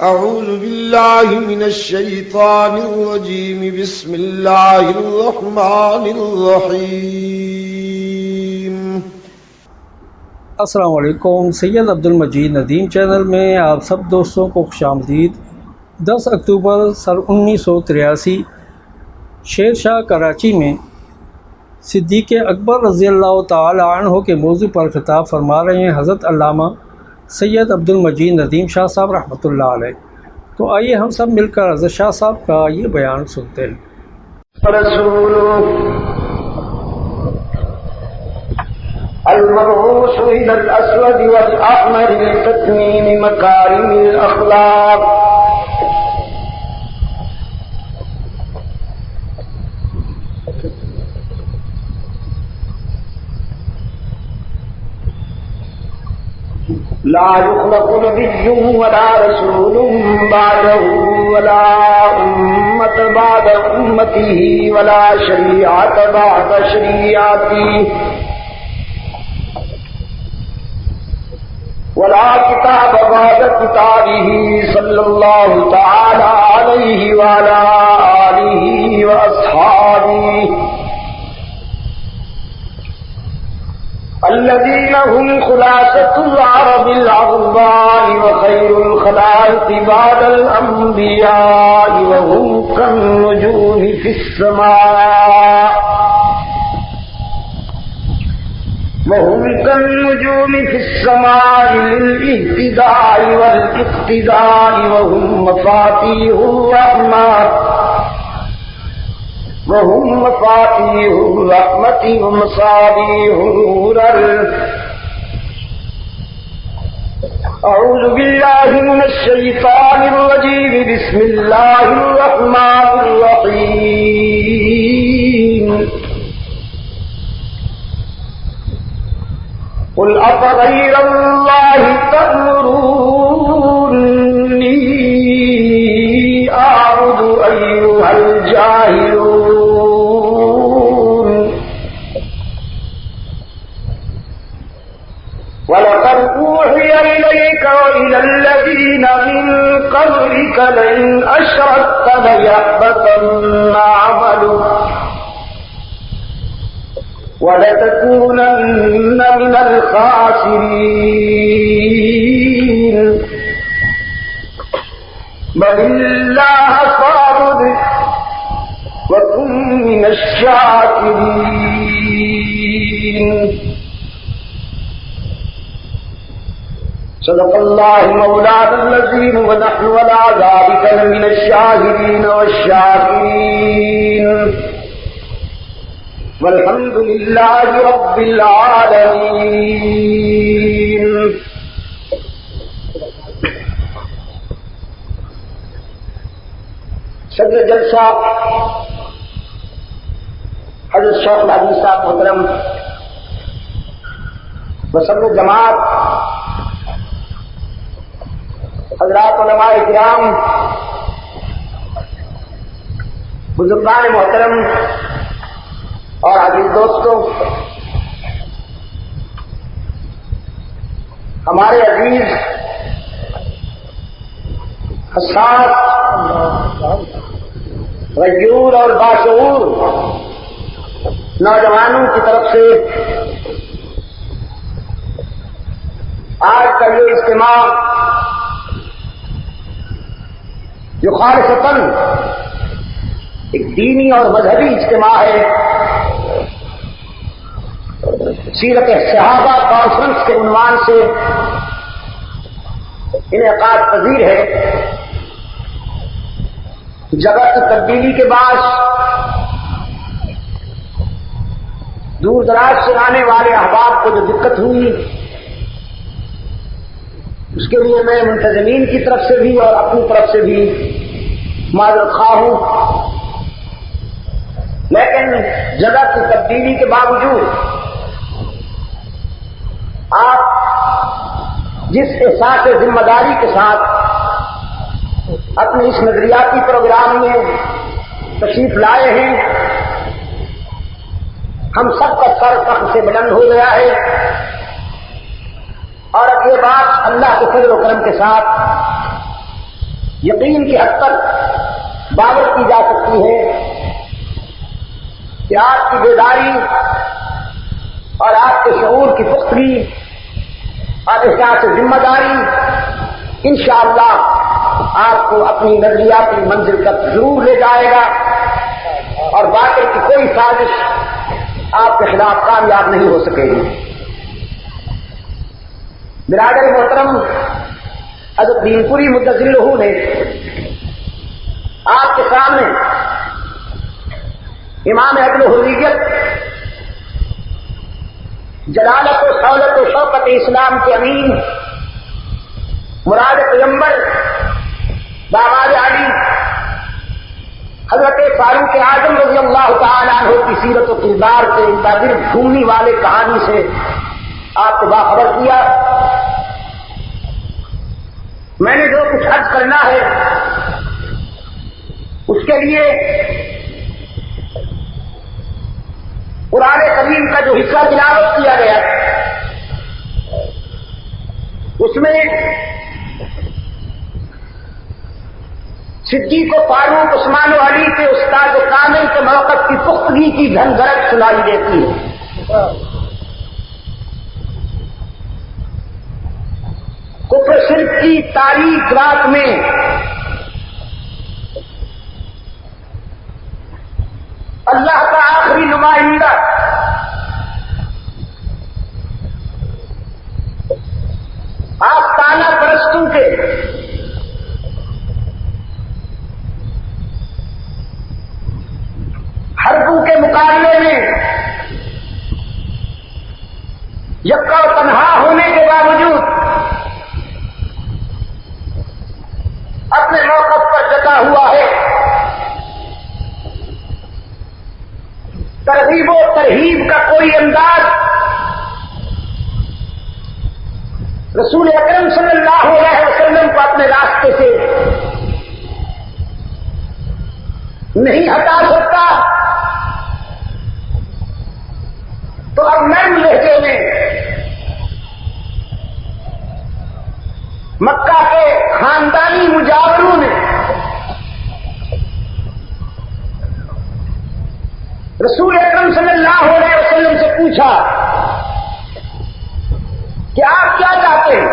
أعوذ بالله من الشيطان الرجيم بسم الله الرحمن الرحيم. السلام علیکم. سید عبد المجید ندیم چینل میں آپ سب دوستوں کو خوش آمدید. 10 اکتوبر سن 1983 شیر شاہ کراچی میں صدیق اکبر رضی اللہ تعالی عنہ کے موضوع پر خطاب فرما رہے ہیں حضرت علامہ سید عبد المجید ندیم شاہ صاحب رحمۃ اللہ علیہ. تو آئیے ہم سب مل کر حضرت شاہ صاحب کا یہ بیان سنتے ہیں. المبعوث إلى الأسود والأحمر لتتميم مكارم الأخلاق لا يخلق نبي ولا رسول بعده ولا أمة بعد أمته ولا شريعة بعد شريعته ولا كتاب بعد كتابه صلى الله تعالى عليه وعلى آله وأصحابه الذين هم خلاصة العرب العظماء وخير الخلائق بعد الأنبياء وهم كالنجوم في السماء في السماء للاهتداء والاقتداء وهم مفاتيح الرحمة ومصابيح الغرر. أعوذ بالله من الشيطان الرجيم بسم الله الرحمن الرحيم. قل أفغير الله تأمروني أعبد أيها الجاهلون. ولقد أوحي إليك وإلى الذين من قبلك لئن أشركت ليحبطن عملك وَلَتَكُونَنَّ مِنَ الْخَاسِرِينَ. بَلِ اللَّهَ فَاعْبُدْ وَكُن مِّنَ الشَّاكِرِينَ. صدق الله مولانا العظيم ونحن على ذلك لمن الشاهدين والشاكرين والحمد لله رب العالمين. صدر جلسہ حضرت شیخ العزیز صاحب محترم وصدر جماعت حضرات علماء کرام بزرگان محترم اور عزیز دوستوں، ہمارے عزیز حساس غیور اور باشعور نوجوانوں کی طرف سے آج کا یہ اجتماع جو خالصتاً ایک دینی اور مذہبی اجتماع ہے، سیرت صحابہ کانفرنس کے عنوان سے انعقاد پذیر ہے. جگہ کی تبدیلی کے بعد دور دراز سے آنے والے احباب کو جو دقت ہوئی اس کے لیے میں منتظمین کی طرف سے بھی اور اپنی طرف سے بھی معذرت خواہ ہوں. لیکن جگہ کی تبدیلی کے باوجود آپ جس احساس ذمہ داری کے ساتھ اپنے اس نظریاتی پروگرام میں تشریف لائے ہیں، ہم سب کا سر فخر سے بلند ہو گیا ہے اور اب یہ بات اللہ کے فضل و کرم کے ساتھ یقین کی حد تک باور کی جا سکتی ہے کہ آپ کی بیداری اور آپ کے شعور کی پختگی اور احساس ذمہ داری انشاءاللہ آپ کو اپنی نظریاتی منزل تک ضرور لے جائے گا اور باطل کی کوئی سازش آپ کے خلاف کامیاب نہیں ہو سکے گی. برادر محترم، حضرت دین پوری مدثر نے آپ کے سامنے امام عدل و حریت، جلالت و سہولت و شوکت اسلام کے امین، مراد پیغمبر باواز علی حضرت فاروق اعظم رضی اللہ تعالیٰ عنہ کی سیرت و کردار سے، ان کا دل گھومنے والے کہانی سے آپ کو باخبر کیا. میں نے جو کچھ عرض کرنا ہے اس کے لیے قرآن کریم کا جو حصہ تلاوت کیا گیا اس میں صدیق و فاروق، عثمان و علی کے استاد و کامل کے موقف کی پختگی کی دھن گرج سنائی دیتی ہے. کفر شرک کی تاریخ رات میں اللہ کا آخری نمائندہ آستانہ پرستوں کے حربوں کے مقابلے میں یکا و تنہا ہونے کے باوجود اپنے موقف پر ڈٹا ہوا ہے. ترغیب و ترہیب کا کوئی انداز رسول اکرم صلی اللہ علیہ وسلم کو اپنے راستے سے نہیں ہٹا سکتا. تو اب نرم لہجے میں مکہ کے خاندانی مجاوروں نے رسول اکرم صلی اللہ علیہ وسلم سے پوچھا کہ آپ کیا چاہتے ہیں؟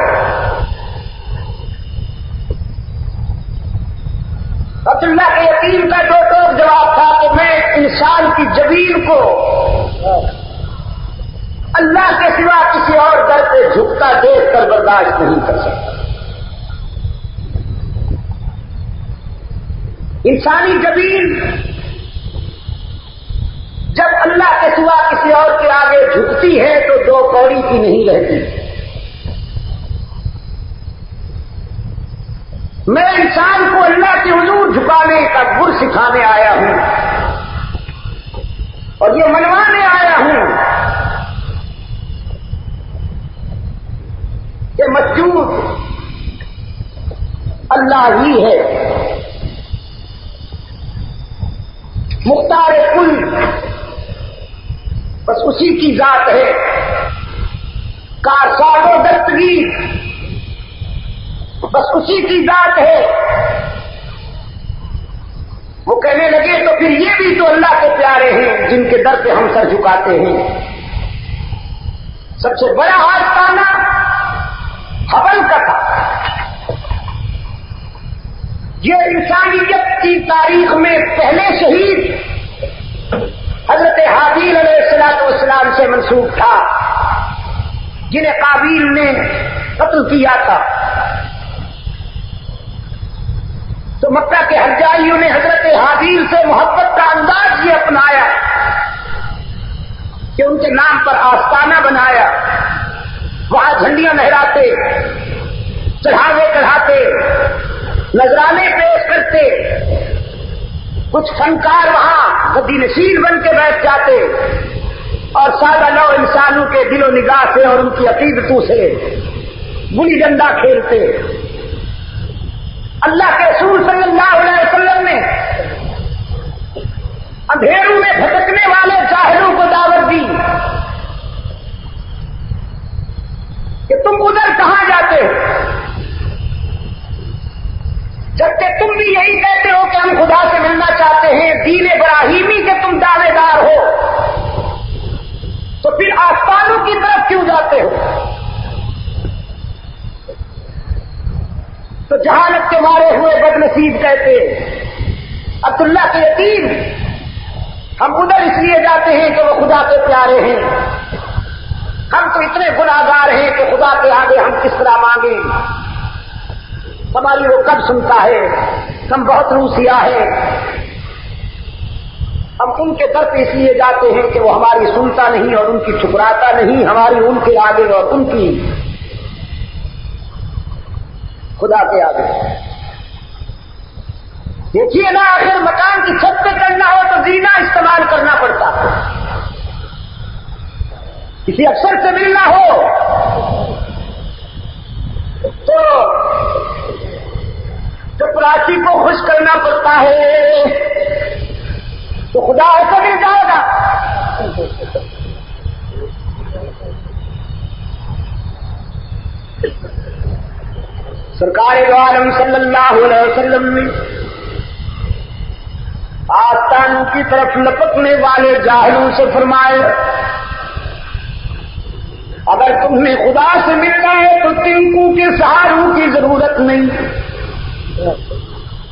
عبداللہ کے یتیم کا دو ٹوک جواب تھا کہ میں انسان کی جبین کو اللہ کے سوا کسی اور در پہ جھکتا دیکھ کر برداشت نہیں کر سکتا. انسانی جبین جب اللہ کے سوا کسی اور کے آگے جھکتی ہے تو دو کوڑی کی نہیں رہتی. میں انسان کو اللہ کے حضور جھکانے کا گر سکھانے آیا ہوں اور یہ منوانے آیا ہوں کہ مسجود اللہ ہی ہے، مختار کل بس اسی کی ذات ہے. کارساز و دستگیر بس اسی کی ذات ہے. وہ کہنے لگے تو پھر یہ بھی تو اللہ کے پیارے ہیں جن کے در پہ ہم سر جھکاتے ہیں. سب سے بڑا آستانہ حبل کا تھا. یہ انسانیت کی تاریخ میں پہلے شہید حضرت حابیل علیہ السلام سے منسوب تھا جنہیں قابیل نے قتل کیا تھا. تو مکہ کے حجاجیوں نے حضرت حابیل سے محبت کا انداز یہ اپنایا کہ ان کے نام پر آستانہ بنایا، وہاں جھنڈیاں لہراتے، چڑھاوے چڑھاتے، نذرانے پیش کرتے. کچھ فنکار وہاں گدی نشین بن کے بیٹھ جاتے اور سادہ نو انسانوں کے دل و نگاہ سے اور ان کی عقیدتوں سے گلی ڈنڈا کھیلتے. اللہ کے رسول صلی اللہ علیہ وسلم نے اندھیروں میں بھٹکنے والے جاہلوں کو دعوت دی کہ تم ادھر کہاں جاتے ہو؟ جبکہ تم بھی یہی کہتے ہو کہ ہم خدا سے ملنا چاہتے ہیں، دین ابراہیمی کے تم دعوے دار ہو، تو پھر آسمانوں کی طرف کیوں جاتے ہو؟ تو جہالت کے مارے ہوئے بد نصیب کہتے عبداللہ کے یتیم، ہم ادھر اس لیے جاتے ہیں کہ وہ خدا کے پیارے ہیں، ہم تو اتنے گناہگار ہیں کہ خدا کے آگے ہم کس طرح مانگیں، ہماری وہ کب سنتا ہے، ہم بہت روسیا ہے۔ ہم ان کے در پہ اس لیے جاتے ہیں کہ وہ ہماری سنتا نہیں اور ان کی ٹھکراتا نہیں، ہماری ان کے آگے اور ان کی خدا کے آگے۔ دیکھیے نا، آخر مکان کی چھت پہ چڑھنا ہو تو زینہ استعمال کرنا پڑتا، کسی افسر سے ملنا ہو تو چپراسی کو خوش کرنا پڑتا ہے، تو خدا ایسا مل جائے گا؟ سرکار دو عالم صلی اللہ علیہ وسلم نے آستان کی طرف لپکنے والے جاہلوں سے فرمائے، اگر تمہیں خدا سے ملنا ہے تو تنکوں کے سہاروں کی ضرورت نہیں،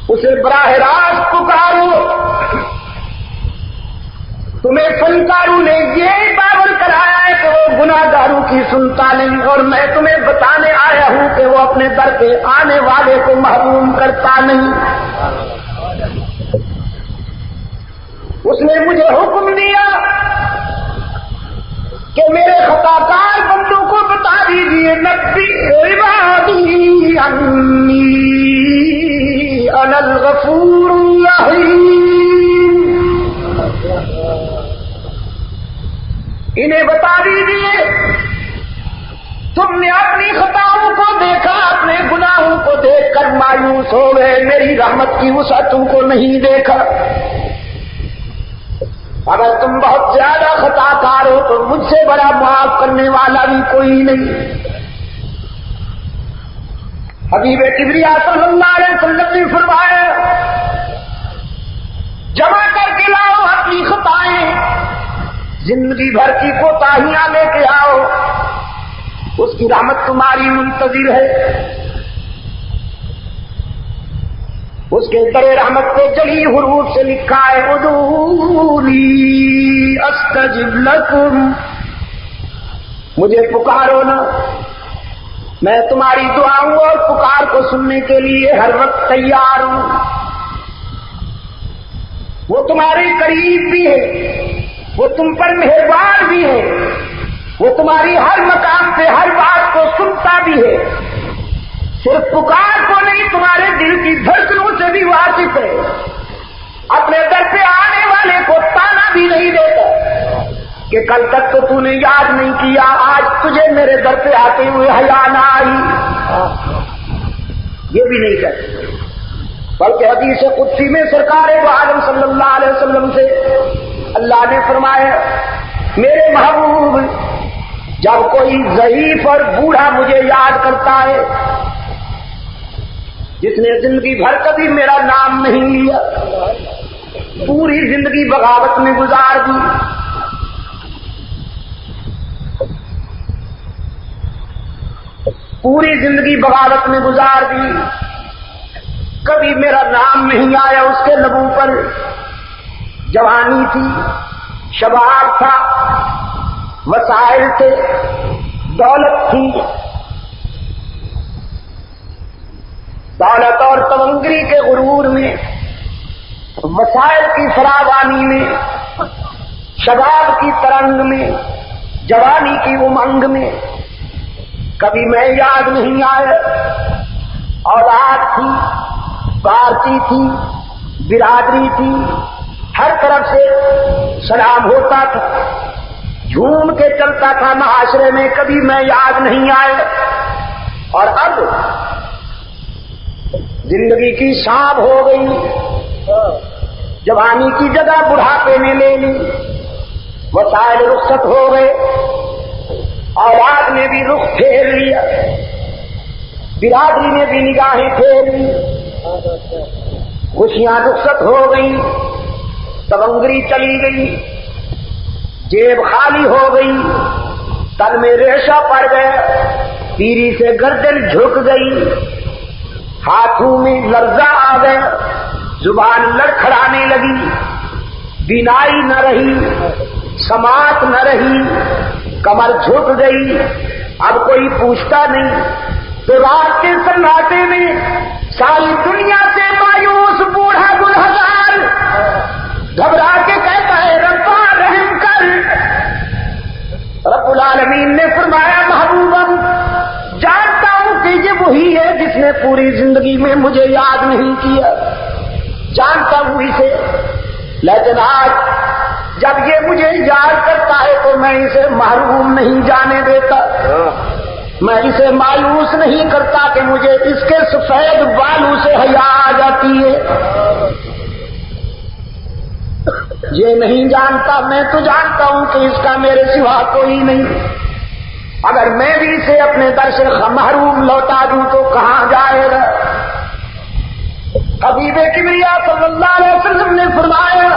اسے براہ راست پکارو۔ تمہیں فنکاروں نے یہ باور کرایا ہے کہ وہ گناہگاروں کی سنتا نہیں، اور میں تمہیں بتانے آیا ہوں کہ وہ اپنے در پہ آنے والے کو محروم کرتا نہیں۔ اس نے مجھے حکم دیا کہ میرے خطا کار بندوں کو بتا دیجیے، نبی عبادی انی انا الغفور الرحیم، انہیں بتا دیجیے تم نے اپنی خطاؤں کو دیکھا، اپنے گناہوں کو دیکھ کر مایوس ہو گئے، میری رحمت کی وسعتوں کو نہیں دیکھا۔ اگر تم بہت زیادہ خطا کار ہو تو مجھ سے بڑا معاف کرنے والا بھی کوئی نہیں۔ حبیب کبریا صلی اللہ علیہ وسلم نے فرمایا، جمع کر کے لاؤ اپنی خطائیں، زندگی بھر کی کوتاہیاں لے کے آؤ، اس کی رحمت تمہاری منتظر ہے۔ اس کے در رحمت پہ جلی حروف سے لکھا ہے، ادعونی استجب لکم، مجھے پکارو نا، میں تمہاری دعاؤں اور پکار کو سننے کے لیے ہر وقت تیار ہوں۔ وہ تمہارے قریب بھی ہے، وہ تم پر مہربان بھی ہے، وہ تمہاری ہر مقام پہ ہر بات کو سنتا بھی ہے، صرف پکار کو نہیں تمہارے دل کی دھڑکنوں سے بھی واقف ہے، اپنے در پہ آنے والے کو تانا بھی نہیں دیتا کہ کل تک تو تو نے یاد نہیں کیا، آج تجھے میرے در پہ آتے ہوئے حیا نہ آئی، یہ بھی نہیں کہتے، بلکہ حدیث قدسی میں سرکار دو عالم صلی اللہ علیہ وسلم سے اللہ نے فرمایا، میرے محبوب جب کوئی ضعیف اور بوڑھا مجھے یاد کرتا ہے، جس نے زندگی بھر کبھی میرا نام نہیں لیا، پوری زندگی بغاوت میں گزار دی، پوری زندگی بغاوت میں گزار دی، کبھی میرا نام نہیں آیا اس کے لبوں پر، جوانی تھی، شباب تھا، وسائل تھے، دولت تھی، دولت اور تمنگری کے غرور میں، وسائل کی فراوانی میں، شباب کی ترنگ میں، جوانی کی امنگ میں کبھی میں یاد نہیں آیا، اولاد تھی، پارٹی تھی، برادری تھی، ہر طرف سے سلام ہوتا تھا، جھوم کے چلتا تھا معاشرے میں، کبھی میں یاد نہیں آیا، اور اب زندگی کی سانپ ہو گئی، جوانی کی جگہ بڑھاپے نے لے لی، وسائل رخصت ہو گئے، اولاد نے بھی رخ پھیر لیا، برادری نے بھی نگاہیں پھیر لی، خوشیاں رخصت ہو گئی، تونگری چلی گئی، جیب خالی ہو گئی، تن میں ریشہ پڑ گیا، پیری سے گردن جھک گئی، ہاتھوں میں لرزہ آ گیا، زبان لڑکھڑانے لگی، بینائی نہ رہی، سماعت نہ رہی، کمر جھک گئی، اب کوئی پوچھتا نہیں۔ تو رات کے سناٹے میں ساری دنیا سے مایوس بوڑھا گلہگار گھبرا کے کہتا ہے ربا رحم کر۔ رب العالمین نے فرمایا محبوبم جانتا ہوں کہ یہ وہی ہے جس نے پوری زندگی میں مجھے یاد نہیں کیا، جانتا ہوں اسے، لیکن آج جب یہ مجھے یاد کرتا ہے تو میں اسے محروم نہیں جانے دیتا، میں اسے مایوس نہیں کرتا کہ مجھے اس کے سفید بالوں سے حیا آ جاتی ہے۔ یہ نہیں جانتا، میں تو جانتا ہوں کہ اس کا میرے سوا کوئی نہیں، اگر میں بھی اسے اپنے در سے محروم لوٹا دوں تو کہاں جائے گا۔ حبیب کبریا صلی اللہ علیہ وسلم نے فرمایا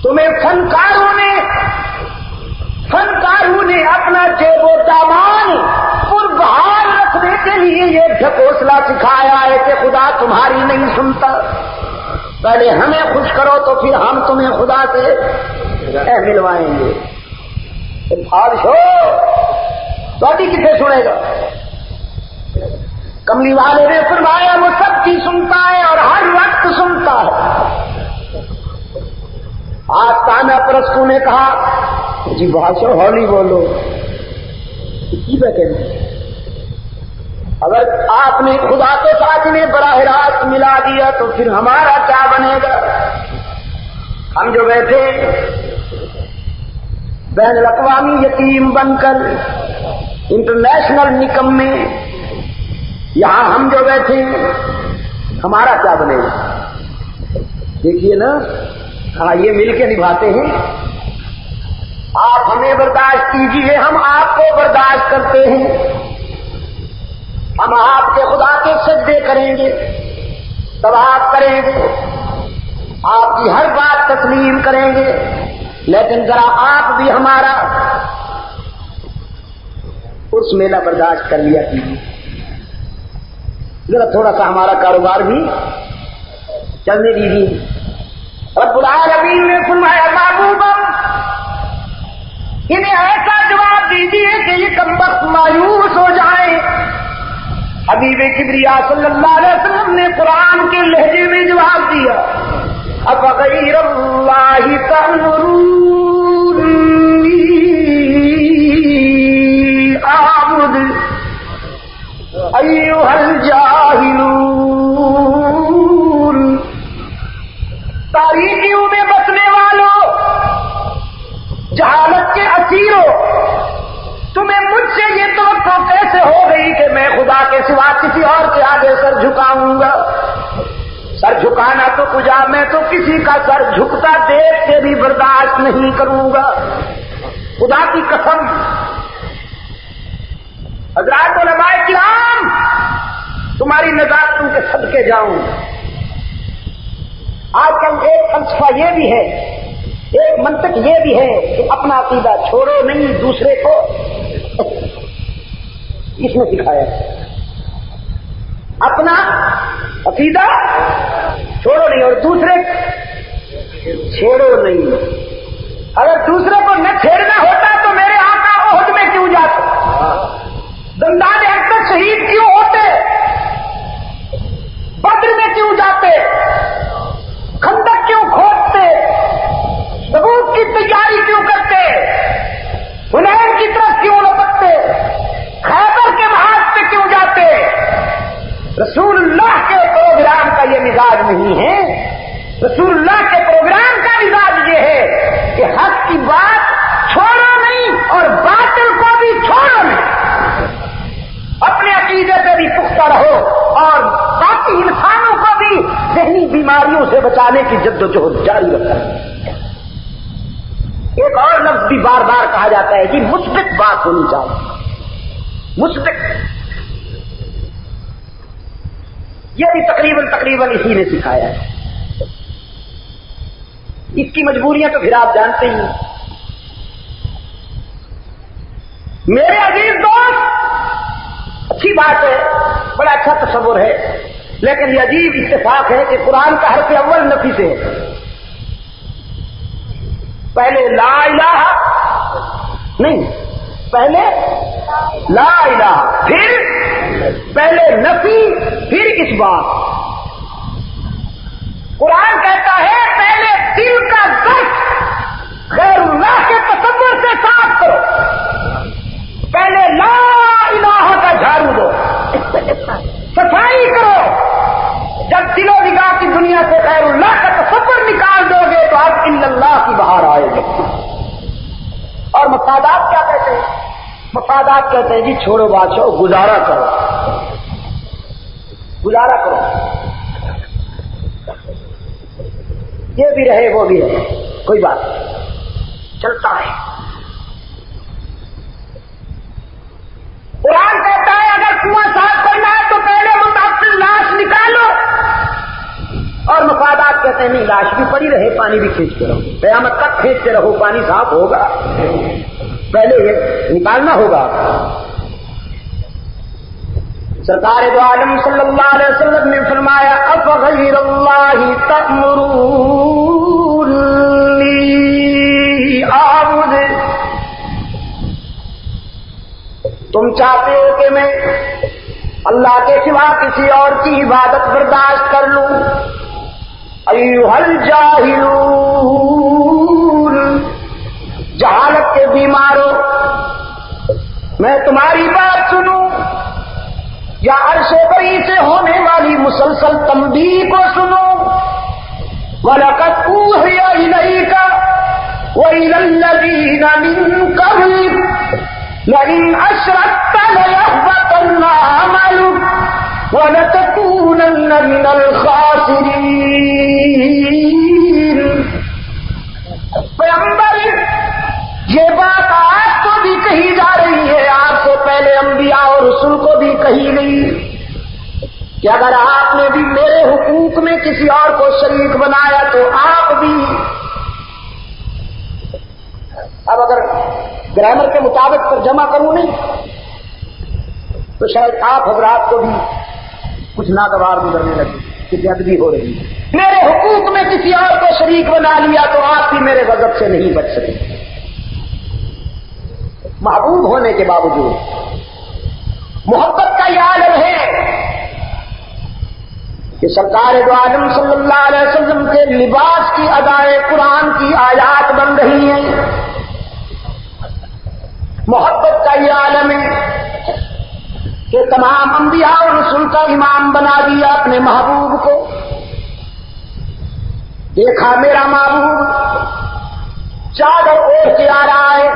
تمہیں فنکاروں نے اپنا جیب و دامان پربحال رکھنے کے لیے یہ ڈھکوسلا سکھایا ہے کہ خدا تمہاری نہیں سنتا، پہلے ہمیں خوش کرو تو پھر ہم تمہیں خدا سے ملوائیں گے۔ بادشاہ کسے سنے گا؟ کملی والے نے فرمایا وہ سب کی سنتا ہے اور ہر وقت سنتا ہے۔ آستانہ پرستوں نے کہا جی بادشاہ ہولی بولو، اگر آپ نے خدا کے ساتھ انہیں براہ راست ملا دیا تو پھر ہمارا کیا بنے گا؟ ہم جو بیٹھے بین الاقوامی یتیم بن کر انٹرنیشنل نکم میں، یہاں ہم جو بیٹھے ہمارا کیا بنے گا؟ دیکھیے نا، ہاں یہ مل کے نبھاتے ہیں۔ آپ ہمیں برداشت کیجیے، ہم آپ کو برداشت کرتے ہیں، ہم آپ کے خدا کے سجدے کریں گے، طواف کریں گے، آپ کی ہر بات تسلیم کریں گے، لیکن ذرا آپ بھی ہمارا اس میلہ برداشت کر لیا کیجیے، ذرا تھوڑا سا ہمارا کاروبار بھی چلنے دیجیے۔ رب العالمین نے فرمایا محبوبم انہیں ایسا جواب دیجیے کہ یہ کمبخت مایوس ہو جائیں۔ حبیب کبریا صلی اللہ علیہ وسلم نے قرآن کے لہجے میں جواب دیا افغیر اللہ تأمرونی اعبد ایھا الجاہلون۔ تاریکیوں میں بسنے والوں، جہالت کے اسیروں، تمہیں مجھ سے یہ توقع کیسے ہو گئی کہ میں خدا کے سوا کسی اور کے آگے سر جھکاؤں گا؟ سر جھکانا تو کجا، میں تو کسی کا سر جھکتا دیکھ کے بھی برداشت نہیں کروں گا، خدا کی قسم۔ حضرات علماء کرام، تمہاری نزاکتوں کے صدقے جاؤں۔ آج کل ایک فلسفہ یہ بھی ہے، ایک منطق یہ بھی ہے کہ اپنا عقیدہ چھوڑو نہیں، دوسرے کو اس نے سکھایا اپنا عقیدہ چھوڑو نہیں اور دوسرے چھیڑو نہیں۔ اگر دوسرے کو نہ چھیڑنا ہوتا تو میرے آقا احد میں کیوں جاتے؟ دندان اکبر شہید کیوں ہوتے؟ بدر میں کیوں جاتے؟ خندق کیوں کھودتے؟ تبوک کی تیاری کیوں کرتے؟ حنین کی طرف کیوں لپکتے؟ خیبر کے محاذ پہ کیوں جاتے؟ رسول اللہ کے پروگرام کا یہ مزاج نہیں ہے۔ رسول اللہ کے پروگرام کا مزاج یہ ہے کہ حق کی بات چھوڑو نہیں اور باطل کو بھی چھوڑو نہیں، اپنے عقیدے پہ بھی پختہ رہو اور باقی انسانوں کو بھی ذہنی بیماریوں سے بچانے کی جدوجہد جاری رکھو۔ ایک اور لفظ بھی بار بار کہا جاتا ہے کہ مثبت بات ہونی چاہیے، مثبت۔ یہ بھی تقریباً اسی نے سکھایا ہے. اس کی مجبوریاں تو پھر آپ جانتے ہی ہیں. میرے عزیز دوست، اچھی بات ہے، بڑا اچھا تصور ہے، لیکن یہ عجیب اتفاق ہے کہ قرآن کا حرف اول نفی سے ہے. پہلے لا الہ نہیں، پہلے لا الہ، پھر پہلے نفی، پھر اس بات. قرآن کہتا ہے پہلے دل کا درد غیر اللہ کے تصور سے صاف کرو، پہلے لا الہ کا جھاڑو دو، صفائی کرو. جب دل و نگاہ کی دنیا سے غیر اللہ کا تصور نکال دو گے تو اب الا اللہ کی بہار آئے گی. اور مفادات کیا کہتے ہیں؟ مفادات کہتے ہیں جی چھوڑو بادشاہ، گزارا کرو، گزارا کرو، یہ بھی رہے وہ بھی رہے، کوئی بات نہیں، چلتا ہے. قرآن کہتا ہے اگر کنواں صاف کرنا ہے تو پہلے متاثر لاش نکالو، اور مفادات کہتے ہیں نہیں، لاش بھی پڑی رہے، پانی بھی کھینچتے رہو، قیامت تک کھینچتے رہو، پانی صاف ہوگا، پہلے یہ نکالنا ہوگا. سرکار دو عالم صلی اللہ علیہ وسلم نے فرمایا افغیر اللہ تأمرونی اعبد، تم چاہتے ہو کہ میں اللہ کے سوا کسی اور کی عبادت برداشت کر لوں؟ ایھا الجاہلون، جہالت کے بیماروں، میں تمہاری بات سنوں یا عرش بری سے ہونے والی مسلسل تنبیہ کو سنو؟ وَلَقَدْ أُوحِيَ إِلَيْكَ وَإِلَى الَّذِينَ مِن قَبْلِكَ لَئِنْ أَشْرَكْتَ لَيَحْبَطَنَّ عَمَلُكَ وَلَتَكُونَنَّ مِنَ الْخَاسِرِينَ. پیغمبر، یہ بات آپ کو بھی کہی جا رہی ہے، آپ سے پہلے انبیاء اور رسول کو بھی کہی گئی کہ اگر آپ نے بھی میرے حقوق میں کسی اور کو شریک بنایا تو آپ بھی. اب اگر گرامر کے مطابق ترجمہ کروں نہیں تو شاید آپ حضرات کو بھی کچھ ناگوار گزرنے لگے کہ بےادبی ہو رہی ہے. میرے حقوق میں کسی اور کو شریک بنا لیا تو آپ بھی میرے غضب سے نہیں بچ سکے. محبوب ہونے کے باوجود محبت کا یہ عالم ہے کہ سرکار دو عالم صلی اللہ علیہ وسلم کے لباس کی ادائے قرآن کی آیات بن رہی ہیں. محبت کا یہ عالم ہے کہ تمام انبیاء اور رسول کا امام بنا دیا اپنے محبوب کو. دیکھا میرا محبوب چادر اوڑھ کے آ رہا ہے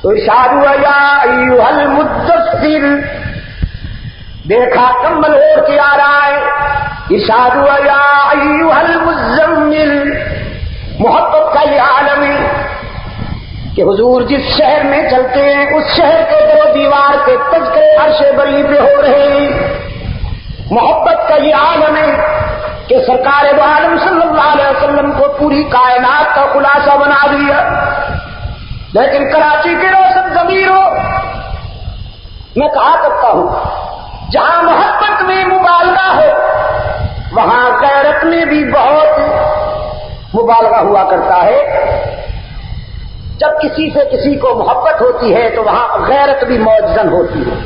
تو ارشاد ہوا یا ایھا المدثر، دیکھا کمبل اوڑھ کے آ رہا ہے، ارشاد ہوا یا ایھا المزمل. محبت کا یہ عالم ہے کہ حضور جس شہر میں چلتے ہیں اس شہر کے در و دیوار کے تذکرے عرش بری پہ ہو رہے ہیں. محبت کا یہ عالم ہے کہ سرکار دو عالم صلی اللہ علیہ وسلم کو پوری کائنات کا خلاصہ بنا دیا. لیکن کراچی کے روشن ضمیروں، میں کہا کرتا ہوں جہاں محبت میں مبالغہ ہو وہاں غیرت میں بھی بہت مبالغہ ہوا کرتا ہے. جب کسی سے کسی کو محبت ہوتی ہے تو وہاں غیرت بھی موجزن ہوتی ہے.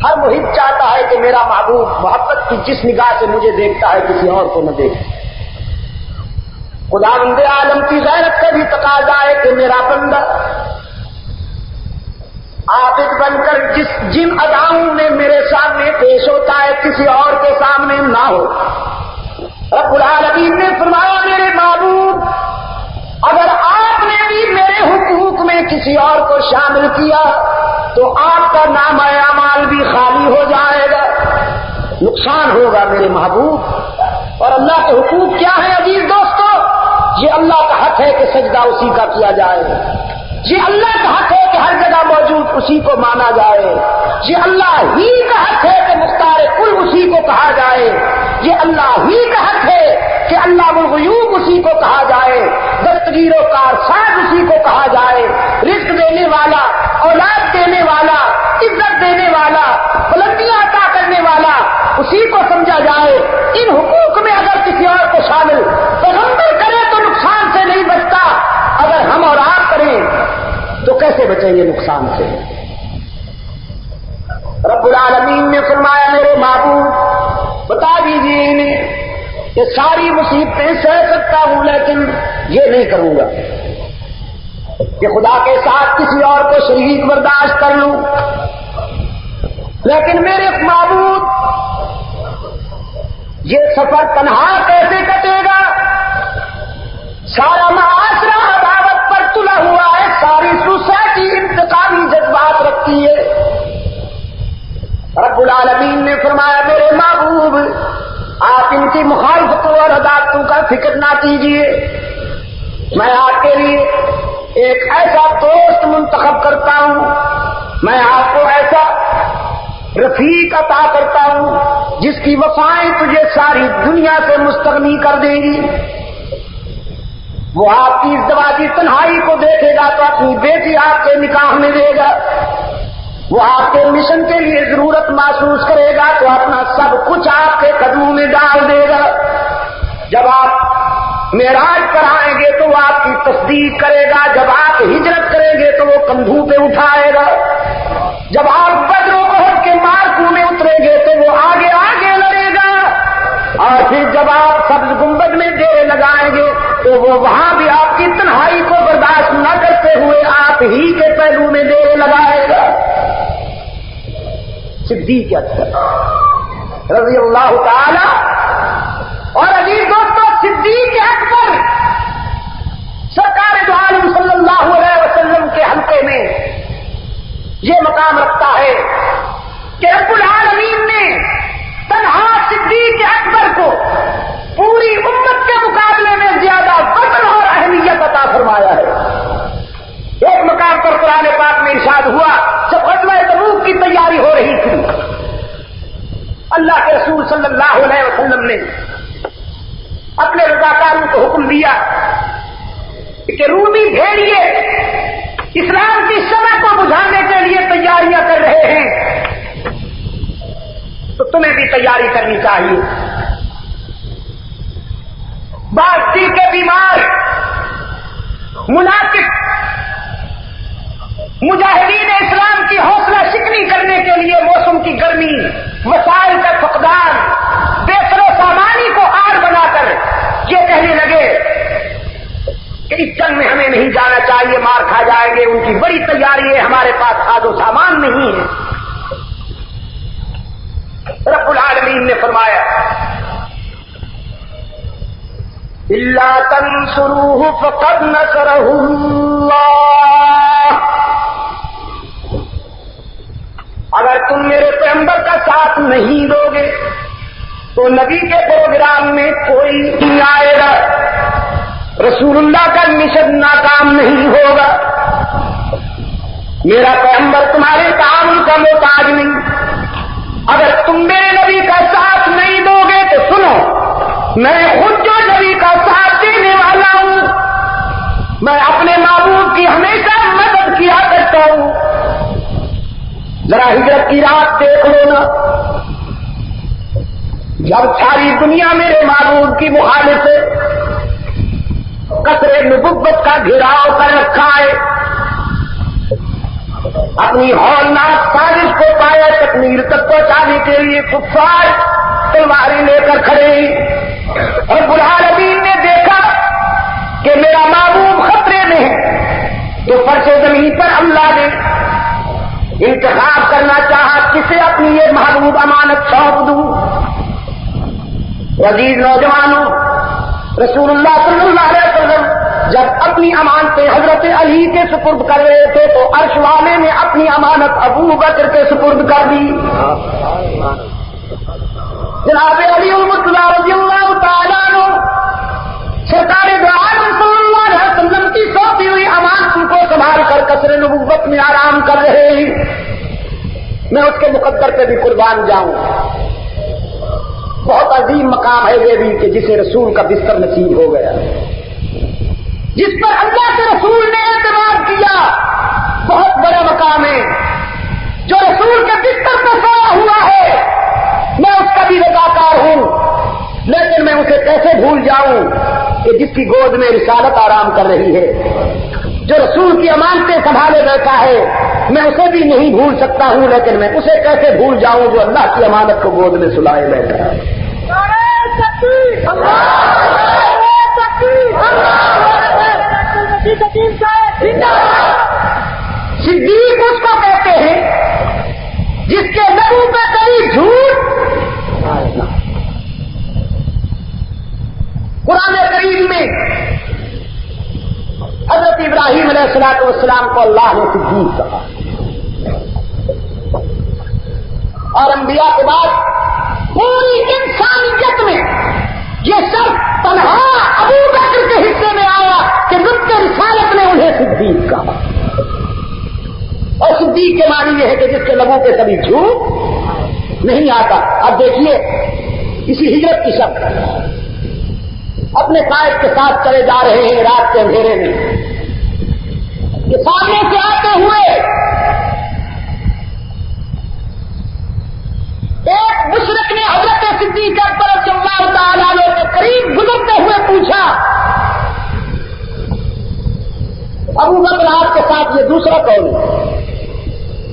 ہر محب چاہتا ہے کہ میرا محبوب محبت کی جس نگاہ سے مجھے دیکھتا ہے کسی اور کو نہ دیکھے. خداوند عالم کی غیرت کا بھی تقاضا ہے کہ میرا بندہ عابد بن کر جن اداؤں میں میرے سامنے پیش ہوتا ہے کسی اور کے سامنے نہ ہو. رب العالمین نے فرمایا میرے محبوب اگر آپ نے بھی میرے حقوق میں کسی اور کو شامل کیا تو آپ کا نام اعمال بھی خالی ہو جائے گا، نقصان ہوگا میرے محبوب. اور اللہ کے حقوق کیا ہیں عزیز دوستو؟ یہ اللہ کا حق ہے کہ سجدہ اسی کا کیا جائے، یہ اللہ کا حق ہے کہ ہر جگہ موجود اسی کو مانا جائے. یہ اللہ ہی کا حق ہے کہ مختار کل اسی کو کہا جائے، یہ اللہ ہی کا حق ہے کہ علام الغیوب اسی کو کہا جائے، دستگیر و کارساز اسی کو کہا جائے، رزق دینے والا، اولاد دینے والا، عزت دینے والا، بلندیاں عطا کرنے والا اسی کو سمجھا جائے۔ ان حقوق میں اگر کسی اور کو شامل پیغمبر کرے تو نقصان سے نہیں بچتا، اگر ہم اور آپ کریں تو کیسے بچیں گے نقصان سے؟ رب العالمین نے فرمایا میرے معبود بتا دیجیے انہیں کہ ساری مصیبتیں سہ سکتا ہوں لیکن یہ نہیں کروں گا کہ خدا کے ساتھ کسی اور کو شریک برداشت کر لوں، لیکن میرے معبود یہ سفر تنہا کیسے کٹے گا؟ سارا معاشرہ عداوت پر تلا ہوا ہے، ساری سوسائٹی انتقامی جذبات رکھتی ہے۔ رب العالمین نے فرمایا میرے محبوب آپ ان کی مخالفتوں اور عداوتوں کا فکر نہ کیجیے، میں آپ کے لیے ایک ایسا دوست منتخب کرتا ہوں، میں آپ کو ایسا رفیق عطا کرتا ہوں جس کی وفائیں تجھے ساری دنیا سے مستغنی کر دیں گی۔ وہ آپ کی ازدواجی تنہائی کو دیکھے گا تو اپنی بیٹی آپ کے نکاح میں دے گا، وہ آپ کے مشن کے لیے ضرورت محسوس کرے گا تو اپنا سب کچھ آپ کے قدموں میں ڈال دے گا۔ جب آپ معراج پر آئیں گے تو وہ آپ کی تصدیق کرے گا، جب آپ ہجرت کریں گے تو وہ کندھوں پہ اٹھائے گا، جب آپ بدر و احد کے مارکوں میں اتریں گے تو وہ آگے آگے لڑے گا، اور پھر جب آپ سبز گنبد میں ڈیرے لگائیں گے تو وہ وہاں بھی آپ کی تنہائی کو برداشت نہ کرتے ہوئے آپ ہی کے پہلو میں ڈیرے لگائے گا۔ صدیق اکبر رضی اللہ تعالی اور عزیز دوستوں، صدیق اکبر سرکار دو عالم صلی اللہ علیہ وسلم کے حلقے میں یہ مقام رکھتا ہے کہ رب العالمین نے تنہا صدیق اکبر کو پوری امت کے مقابلے میں زیادہ وزن اور اہمیت عطا فرمایا ہے۔ ایک مقام پر قرآن پاک میں ارشاد ہوا جب غزوہ تبوک کی تیاری ہو رہی تھی، اللہ کے رسول صلی اللہ علیہ وسلم نے اپنے رضاکاروں کو حکم دیا کہ رومی بھیڑیے اسلام کی شمع کو بجھانے کے لیے تیاریاں کر رہے ہیں تو تمہیں بھی تیاری کرنی چاہیے۔ بعض دل کے بیمار منافق مجاہدین اسلام کی حوصلہ شکنی کرنے کے لیے موسم کی گرمی، وسائل کا فقدان، بےسر و سامانی کو آڑ بنا کر یہ کہنے لگے کہ اس جنگ میں ہمیں نہیں جانا چاہیے، مار کھا جائیں گے، ان کی بڑی تیاری ہے، ہمارے پاس ساز و سامان نہیں ہے۔ رب العالمین نے فرمایا الا تنصروه فقد نصره اللہ، اگر تم میرے پیغمبر کا ساتھ نہیں دو گے تو نبی کے پروگرام میں کوئی نہیں آئے گا، رسول اللہ کا مشن ناکام نہیں ہوگا۔ میرا پیغمبر تمہارے تعاون کا محتاج نہیں، اگر تم میرے نبی کا ساتھ نہیں دو گے تو سنو، میں خود جو نبی کا ساتھ دینے والا ہوں، میں اپنے محبوب کی ہمیشہ مدد کیا کرتا ہوں۔ ذرا ہجرت کی رات دیکھ لو نا، جب ساری دنیا میرے محبوب کی مخالف ہے، قصر نبوت کا گھیراؤ کر رکھا ہے، اپنی ہولناک سازش کو پایا تکمیل تک پہنچانے کے لیے کفار تلواریں لے کر کھڑے ہیں، اور رب العالمین نے دیکھا کہ میرا محبوب خطرے میں ہے تو فرش زمین پر اللہ نے انتخاب کرنا چاہا کسے اپنی یہ محبوب امانت سونپ دوں۔ عزیز نوجوانوں، رسول اللہ صلی اللہ علیہ وسلم جب اپنی امانتیں حضرت علی کے سپرد کر رہے تھے تو عرش والے نے اپنی امانت ابو بکر کے سپرد کر دی۔ جناب علی المطلع رضی اللہ تعالیٰ عنہ سرکار دو عالم صلی اللہ علیہ وسلم کی سونپی ہوئی امانتوں کو سنبھال کر قصر نبوت میں آرام کر رہے ہیں۔ میں اس کے مقدر پہ بھی قربان جاؤں. بہت عظیم مقام ہے یہ بھی کہ جسے رسول کا بستر نصیب ہو گیا, جس پر اللہ کے رسول نے اعتماد کیا. بہت بڑا مقام ہے. جو رسول کے بستر پہ سویا ہوا ہے میں اس کا بھی رضاکار ہوں, لیکن میں اسے کیسے بھول جاؤں کہ جس کی گود میں رسالت آرام کر رہی ہے, جو رسول کی امانتیں سنبھالے بیٹھا ہے, میں اسے بھی نہیں بھول سکتا ہوں, لیکن میں اسے کیسے بھول جاؤں جو اللہ کی امانت کو گود میں سلائے بیٹھا ہے. صدیق اس کو کہتے ہیں جس کے لبوں پہ کئی جھوٹ. قرآن کریم میں حضرت ابراہیم علیہ الصلوۃ والسلام کو اللہ نے صدیق کہا, اور انبیاء کے بعد پوری انسانیت میں یہ سب تنہا ابو بکر کے حصے میں آیا کہ رب رسالت نے انہیں صدیق کہا. اور صدیق کے معنی یہ ہے کہ جس کے لبوں پہ کبھی جھوٹ نہیں آتا. اب دیکھیے اسی ہجرت کی شب اپنے قائد کے ساتھ چلے جا رہے ہیں رات کے اندھیرے میں, کہ سامنے سے آتے ہوئے ایک مشرک نے حضرت صدیق اکبر رضی اللہ تعالیٰ عنہ کے قریب گزرتے ہوئے پوچھا, ابو بکر آپ کے ساتھ یہ دوسرا کون ہے؟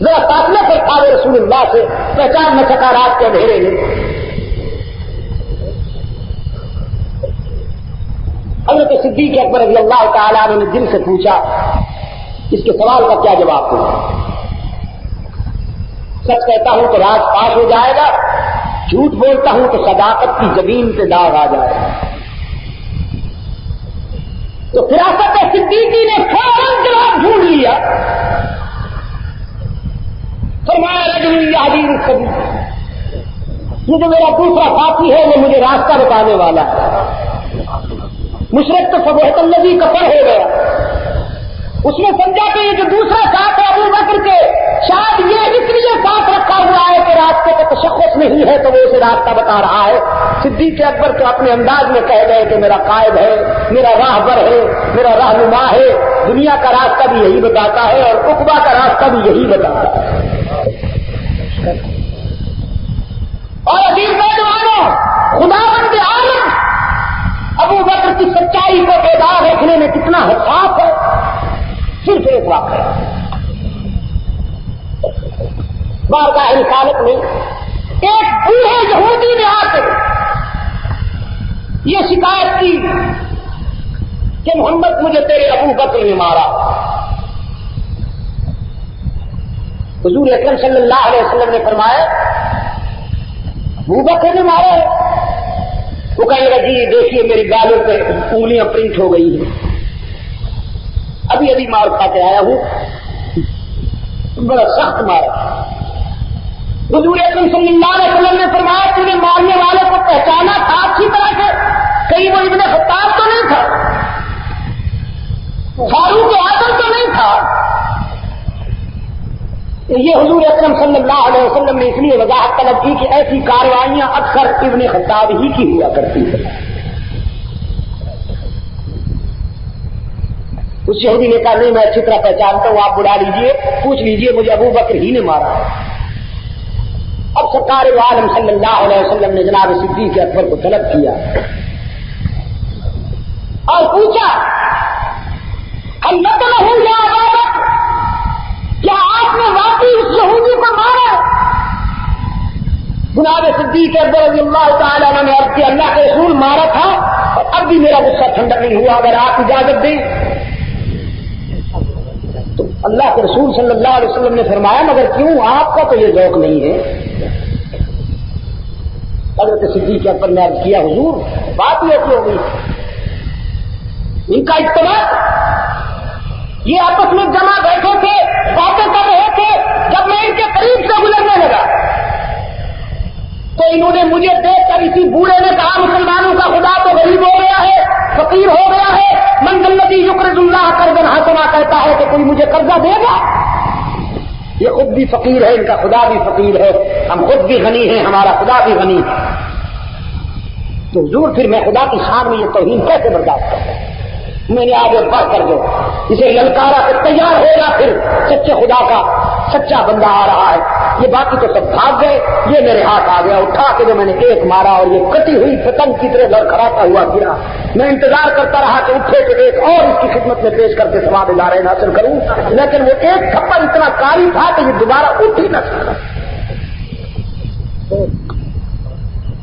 ذرا فاصلے پر تھا رسول اللہ سے, پہچان نہ سکا رات کے اندھیرے میں. حضرت صدیق اکبر رضی اللہ تعالیٰ عنہ نے دل سے پوچھا, اس کے سوال کا کیا جواب دوں؟ سچ کہتا ہوں تو راز پاس ہو جائے گا, جھوٹ بولتا ہوں تو صداقت کی زمین پہ داغ آ جائے گا. تو فراست صدیقی نے فوراً جواب ڈھونڈ لیا, فرمایا رجل یہدی السبیل, یہ جو میرا دوسرا ساتھی ہے وہ مجھے راستہ بتانے والا ہے. مشرک تو فبہت الذی کفر ہو گیا. اس نے سمجھا کہ یہ جو دوسرا ساتھ ہے ابو بکر کے, شاید یہ اس لیے ساتھ رکھا ہوا ہے کہ راستے کا تشخص نہیں ہے تو وہ اسے راستہ بتا رہا ہے. صدیق اکبر تو اپنے انداز میں کہہ گئے کہ میرا قائد ہے, میرا راہبر ہے, میرا رہنما ہے, دنیا کا راستہ بھی یہی بتاتا ہے اور عقبہ کا راستہ بھی یہی بتاتا ہے. اور عزیز نوجوانوں, خداوند عالم ابو بکر کی سچائی کو بیدار رکھنے میں کتنا حساس ہے. صرف ایک واقعہ بارگاہ رسالت میں ایک بوڑھے یہودی نے آ کر یہ شکایت کی کہ محمد مجھے تیرے ابو بکر نے مارا. حضور اکرم صلی اللہ علیہ وسلم نے فرمایا ابو بکر نے مارا ہے؟ وہ کہنے لگا جی دیکھیے میری گالوں پہ انگلیاں پرنٹ ہو گئی ہیں, ابھی ابھی مار کھا کے آیا ہوں, بڑا سخت مارا. حضور اکرم صلی اللہ علیہ وسلم نے فرمایا تم نے مارنے والے کو پہچانا تھا اچھی طرح سے, کہیں وہ ابن خطاب تو نہیں تھا, فاروق اعظم تو نہیں تھا. یہ حضور اکرم صلی اللہ علیہ وسلم نے اس لیے وضاحت طلب کی کہ ایسی کارروائیاں اکثر ابن خطاب ہی کی ہوا کرتی ہیں. اس یہودی نے کہا نہیں میں اچھی طرح پہچانتا ہوں, آپ بلا لیجئے, پوچھ لیجئے مجھے ابو بکر ہی نے مارا. اب سرکار عالم صلی اللہ علیہ وسلم نے جناب صدیق اکبر کو طلب کیا اور پوچھا اللہ تعالیٰ یا ابا بکر, کیا آپ نے واقعی اس یہودی کو مارا؟ جناب صدیق اکبر رضی اللہ تعالیٰ عنہ نے عرض کیا اللہ کے رسول مارا تھا اور اب بھی میرا غصہ ٹھنڈا نہیں ہوا, اگر آپ اجازت دیں. تو اللہ کے رسول صلی اللہ علیہ وسلم نے فرمایا مگر کیوں, آپ کا تو یہ ذوق نہیں ہے. حضرت صدیق اکبر نے عرض کیا حضور بات یہ ہو گئی, ان کا اجتماع یہ آپس میں جمع بیٹھے تھے, باتیں کر رہے تھے, جب میں ان کے قریب سے گزرنے لگا تو انہوں نے مجھے دیکھ کر اسی بوڑھے نے کہا مسلمانوں کا خدا تو غریب ہو گیا ہے, فقیر ہو گیا ہے, من الذی یقرض اللہ قرضا حسنا کہتا ہے کہ کوئی مجھے قرضہ دے گا. یہ خود بھی فقیر ہے، ان کا خدا بھی فقیر ہے، ہم خود بھی غنی ہیں، ہمارا خدا بھی غنی ہے. تو حضور پھر میں خدا کی شان میں یہ توہین کیسے برداشت کرتا؟ میں نے آگے بڑھ کر جو اسے للکارا کے تیار ہوگا، پھر سچے خدا کا سچا بندہ آ رہا ہے. یہ باقی تو سب بھاگ گئے، یہ میرے ہاتھ آ گیا، اٹھا کے جو میں نے ایک مارا اور یہ کٹی ہوئی پتنگ کی طرح لڑکھڑاتا ہوا گرا. میں انتظار کرتا رہا کہ اٹھے کہ ایک اور اس کی خدمت میں پیش کر کے ثواب دارین حاصل کروں، لیکن وہ ایک تھپڑ اتنا کاری تھا کہ یہ دوبارہ اٹھ ہی نہ سکا.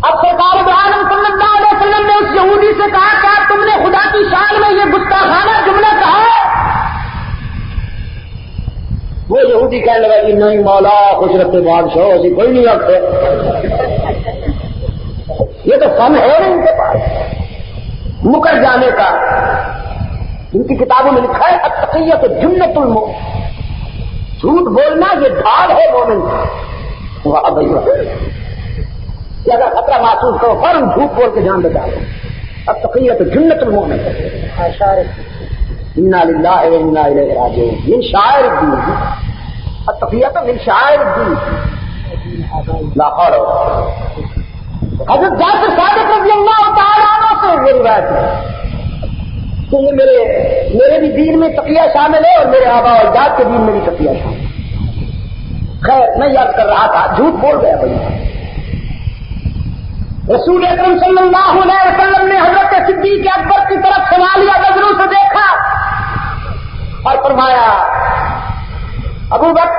اب سرکار عالم صلی اللہ علیہ وسلم نے اس یہودی سے کہا کیا تم نے خدا کی شان میں یہ گستاخانہ جملہ کہا ہے؟ وہ یہودی کہنے لگا کہ نہیں مولا خوش رکھتے بادشاہ ایسی کوئی نہیں رکھتے، یہ تو فن ہے نا ان کے پاس مکر جانے کا. ان کی کتابوں میں لکھا ہے التقیۃ جنۃ المؤمن، جھوٹ بولنا یہ ڈھال ہے مومن کی. واہ بھائی واہ، اگر خطرہ محسوس کرو فوراً جھوٹ بول کے جان بچا لو. التقیۃ جنۃ المؤمن، انا للہ و انا الیہ راجعون، من شعائر الدین. التقیۃ من شعائر الدین. لا حول ولا قوة. حضرت جعفر صادق رضی اللہ تعالیٰ عنہ سے یہ روایت ہے کہ یہ میرے بھی دین میں تقیہ شامل ہے اور میرے آبا و اجداد کے دین میں بھی تقیہ شامل ہے. خیر میں یاد کر رہا تھا، جھوٹ بول گیا بھائی. رسول اکرم صلی اللہ علیہ وسلم نے حضرت صدیق اکبر کی طرف سوالیہ نظروں سے دیکھا اور فرمایا ابو بکر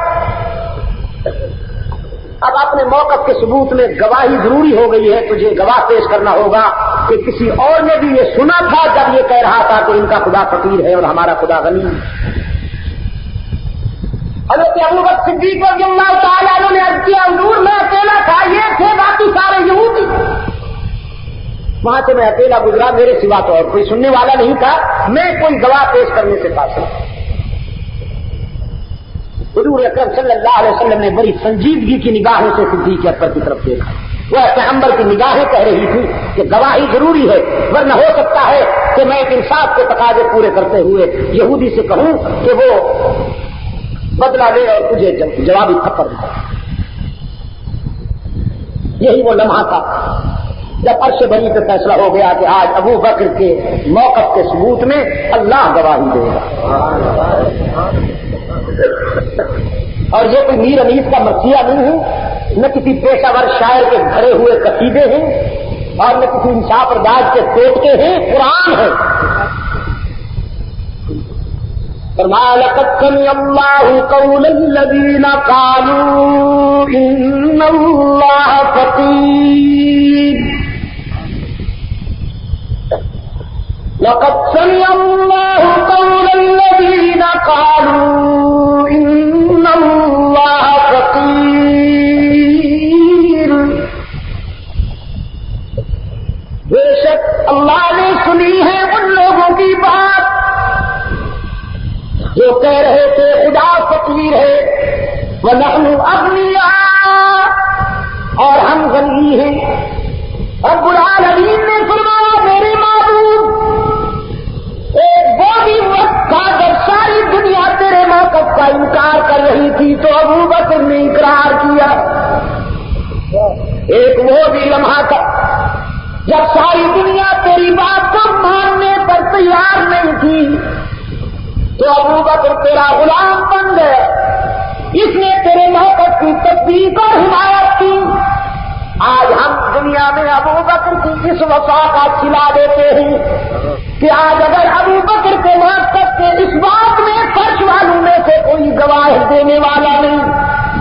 اب اپنے موقف کے ثبوت میں گواہی ضروری ہو گئی ہے، تجھے گواہ پیش کرنا ہوگا کہ کسی اور نے بھی یہ سنا تھا جب یہ کہہ رہا تھا کہ ان کا خدا فقیر ہے اور ہمارا خدا غنی ہے. حضرت ابو بکر صدیق رضی اللہ تعالیٰ عنہ نے عرض کیا حضور میں اکیلا تھا، یہ تھے باقی سارے یہودی. وہاں سے میں اکیلا گزرا، میرے سوا تو اور کوئی سننے والا نہیں تھا، میں کوئی گواہ پیش کرنے سے قاصر. حضور اکرم صلی اللہ علیہ وسلم نے بڑی سنجیدگی کی نگاہوں سے صدیق اکبر کی طرف دیکھا. وہ پیغمبر کی نگاہیں کہہ رہی تھی کہ گواہی ضروری ہے، ورنہ ہو سکتا ہے کہ میں ایک انصاف کے تقاضے پورے کرتے ہوئے یہودی سے کہوں کہ وہ بدلہ لے اور تجھے جوابی تھپڑ دے. یہی وہ لمحہ تھا جب عرش بری پہ فیصلہ ہو گیا کہ آج ابو بکر کے موقف کے ثبوت میں اللہ گواہی دے گا. اور یہ کوئی میر انیس کا مرثیہ نہیں ہے، نہ کسی پیشہ ور شاعر کے گھڑے ہوئے قصیدے ہیں اور نہ کسی انصاف ارداز کے ٹوٹکے ہیں، قرآن ہے. فرمایا لقد سمع اللہ قول الذین قالوا ان اللہ فقیر. لقد سمع اللہ قول الذین قالوا ان اللہ فقیر. بے شک اللہ نے سنی ہے ان لوگوں کی بات جو کہہ رہے تھے خدا فقیر ہے، وَنَحْنُ أَغْنِيَاءُ، اور ہم غنی ہیں. رب العالمین نے فرمایا میرے معبود ایک وہ بھی وقت تھا جب ساری دنیا تیرے موقف کا انکار کر رہی تھی تو ابو بکر نے اقرار کیا. ایک وہ بھی لمحہ تھا جب ساری دنیا تیری بات کو ماننے پر تیار نہیں تھی تو ابو بکر تیرا غلام بن گیا. اس نے تیرے موقف کی تصدیق اور حمایت کی. آج ہم دنیا میں ابو بکر کی اس وفا کا کھلا دیتے ہیں کہ آج اگر ابو بکر کے موقف کے اس بات میں فرش والوں میں سے کوئی گواہ دینے والا نہیں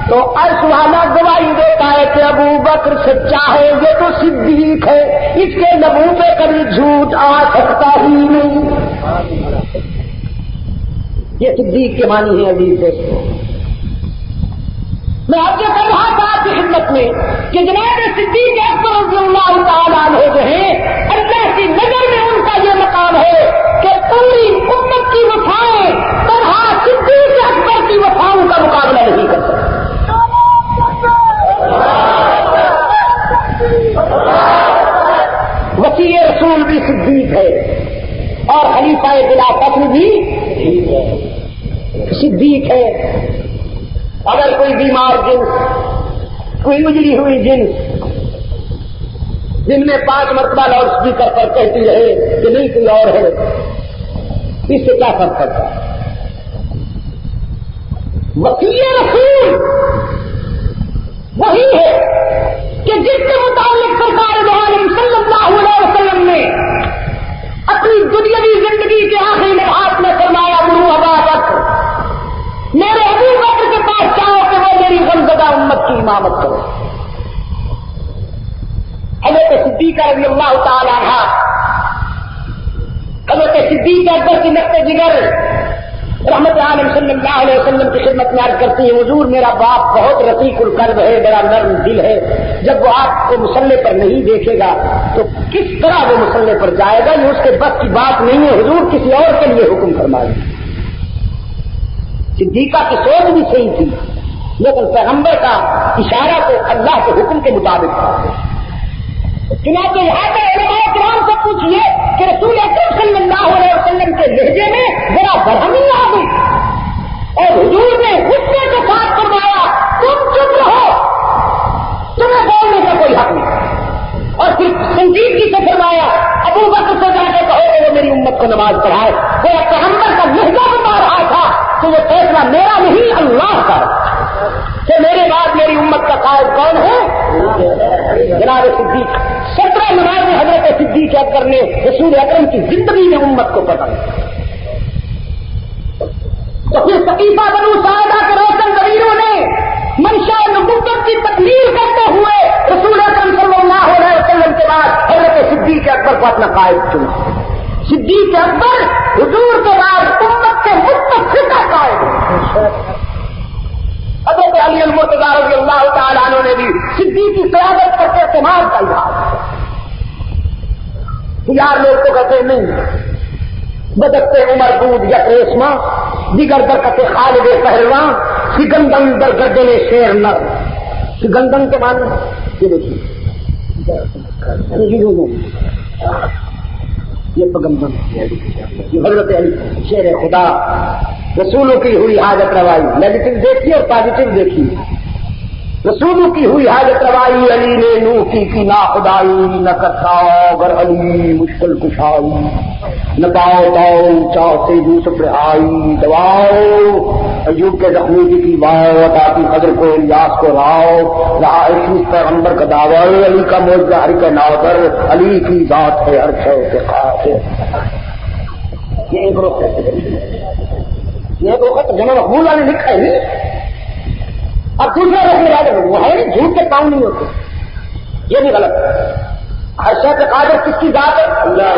تو عرش والا گواہی دیتا ہے کہ ابو بکر سچا ہے، یہ تو صدیق ہے، اس کے لبوں پہ کبھی جھوٹ آ سکتا ہی نہیں. یہ صدیق کے معنی ہے عزیز دوستو. میں آپ سے کہہ رہا تھا آپ کی خدمت میں کہ جناب صدیق اکبر رضی اللہ تعالیٰ عنہ جو ہیں اللہ کی نظر میں ان کا یہ مقام ہے کہ پوری امت کی وفائیں طرح صدیق اکبر کی وفاؤں کا مقابلہ نہیں کر سکتے. وسیع رسول بھی صدیق ہے اور خلیفہ بلا فخر بھی صدیق ہے. اگر کوئی بیمار جنس، کوئی اجڑی ہوئی جنس جن میں 5 مرتبہ لاؤڈ اسپیکر پر کہتی رہے کہ نہیں کوئی اور ہے، اس سے کیا فرق پڑتا ہے؟ وکیل رسول وہی ہے کہ جس کے متعلق سرکار دو عالم صلی اللہ علیہ وسلم نے اپنی دنیاوی زندگی کے آخری لمحات میں فرمایا مرو ابا بکر، میرے ابو بکر کے پاس جاؤ کہ وہ میری غمزدہ امت کی امامت کرو۔ حضرت صدیقہ رضی اللہ تعالی عنہ، حضرت صدیق اکبر کی نقطۂ جگر رحمت عالم صلی اللہ علیہ وسلم کی خدمت میں عرض کرتی ہے، حضور میرا باپ بہت رقیق القلب ہے، بڑا نرم دل ہے، جب وہ آپ کو مصلے پر نہیں دیکھے گا تو کس طرح وہ مصلے پر جائے گا؟ یہ اس کے بس کی بات نہیں ہے، حضور کسی اور کے لیے حکم فرما دیں۔ صدیقہ کی سوچ بھی صحیح تھی، لیکن پیغمبر کا اشارہ تو اللہ کے حکم کے مطابق تھا۔ چنانچہ یہاں پہ علماء کرام سے پوچھیے کہ رسول اکرم صلی اللہ علیہ وسلم کے لہجے میں ذرا برہمی آ گئی اور حضور نے غصے کے ساتھ فرمایا تم چپ رہو، تمہیں بولنے کا کوئی حق نہیں، اور پھر سنجیدگی سے فرمایا ابو بکر سے جا کے کہو کہ وہ میری امت کو نماز پڑھائے۔ وہ پیغمبر کا لہجہ بتا رہا تھا کہ وہ فیصلہ میرا نہیں اللہ کا کہ میرے بعد میری امت کا قائد کون ہے؟ جناب صدیق۔ 17 نمازیں حضرت صدیق اکبر نے رسول اکرم کی زندگی میں امت کو پڑھائی۔ تو پھر ثقیفہ بنو ساعدہ کے روشن ضمیروں نے منشا نبوت کی تکمیل کرتے ہوئے رسول اکرم صلی اللہ علیہ وسلم کے بعد حضرت صدیق اکبر کو اپنا قائد چنا۔ صدیق اکبر حضور کے بعد امت کے متفقہ قائد ہیں۔ حضرت علی المرتضیٰ رضی اللہ تعالیٰ عنہ نے بھی صدیق کی قیادت پر اعتماد کا اظہار کیا۔ یار لوگ تو کہتے نہیں، بدکتے عمر دودھ یا ریشما دیگر برکت خالد پہلواں سگندن در گردن شیر نر۔ سگندن کے معنی یہ دیکھیے، یہ پگمبن، یہ حضرت علی شیر خدا، رسولوں کی ہوئی حاجت روائی، نیگیٹو دیکھیے اور پازیٹو دیکھیے۔ رسولوں کی ہوئی حاجت روائی، علی نے نو کی نا خدائی، نہ کرتا گر علی مشکل کشائی، نہ پاؤ تاؤ چاہتے یوسف رہائی، دواؤ ایوب کے زخمی کی باؤ، عطا کی قدر کو الیاس کو راؤ، رہا عشق پیغمبر کا دعوی، علی کا معجزہ ہر کے ناظر، علی کی ذات ہے ہر شے کے خاص۔ یہ ایک رخ ہے، یہ ایک وقت جناب مقبول والے لکھا ہے نہیں۔ اب دوسرا رکھنے والے وہ ہے نہیں، جھوٹ کے کام نہیں ہوتے، یہ بھی غلط ہے۔ ہر شے کے قادر کس کی ذات ہے؟ اللہ۔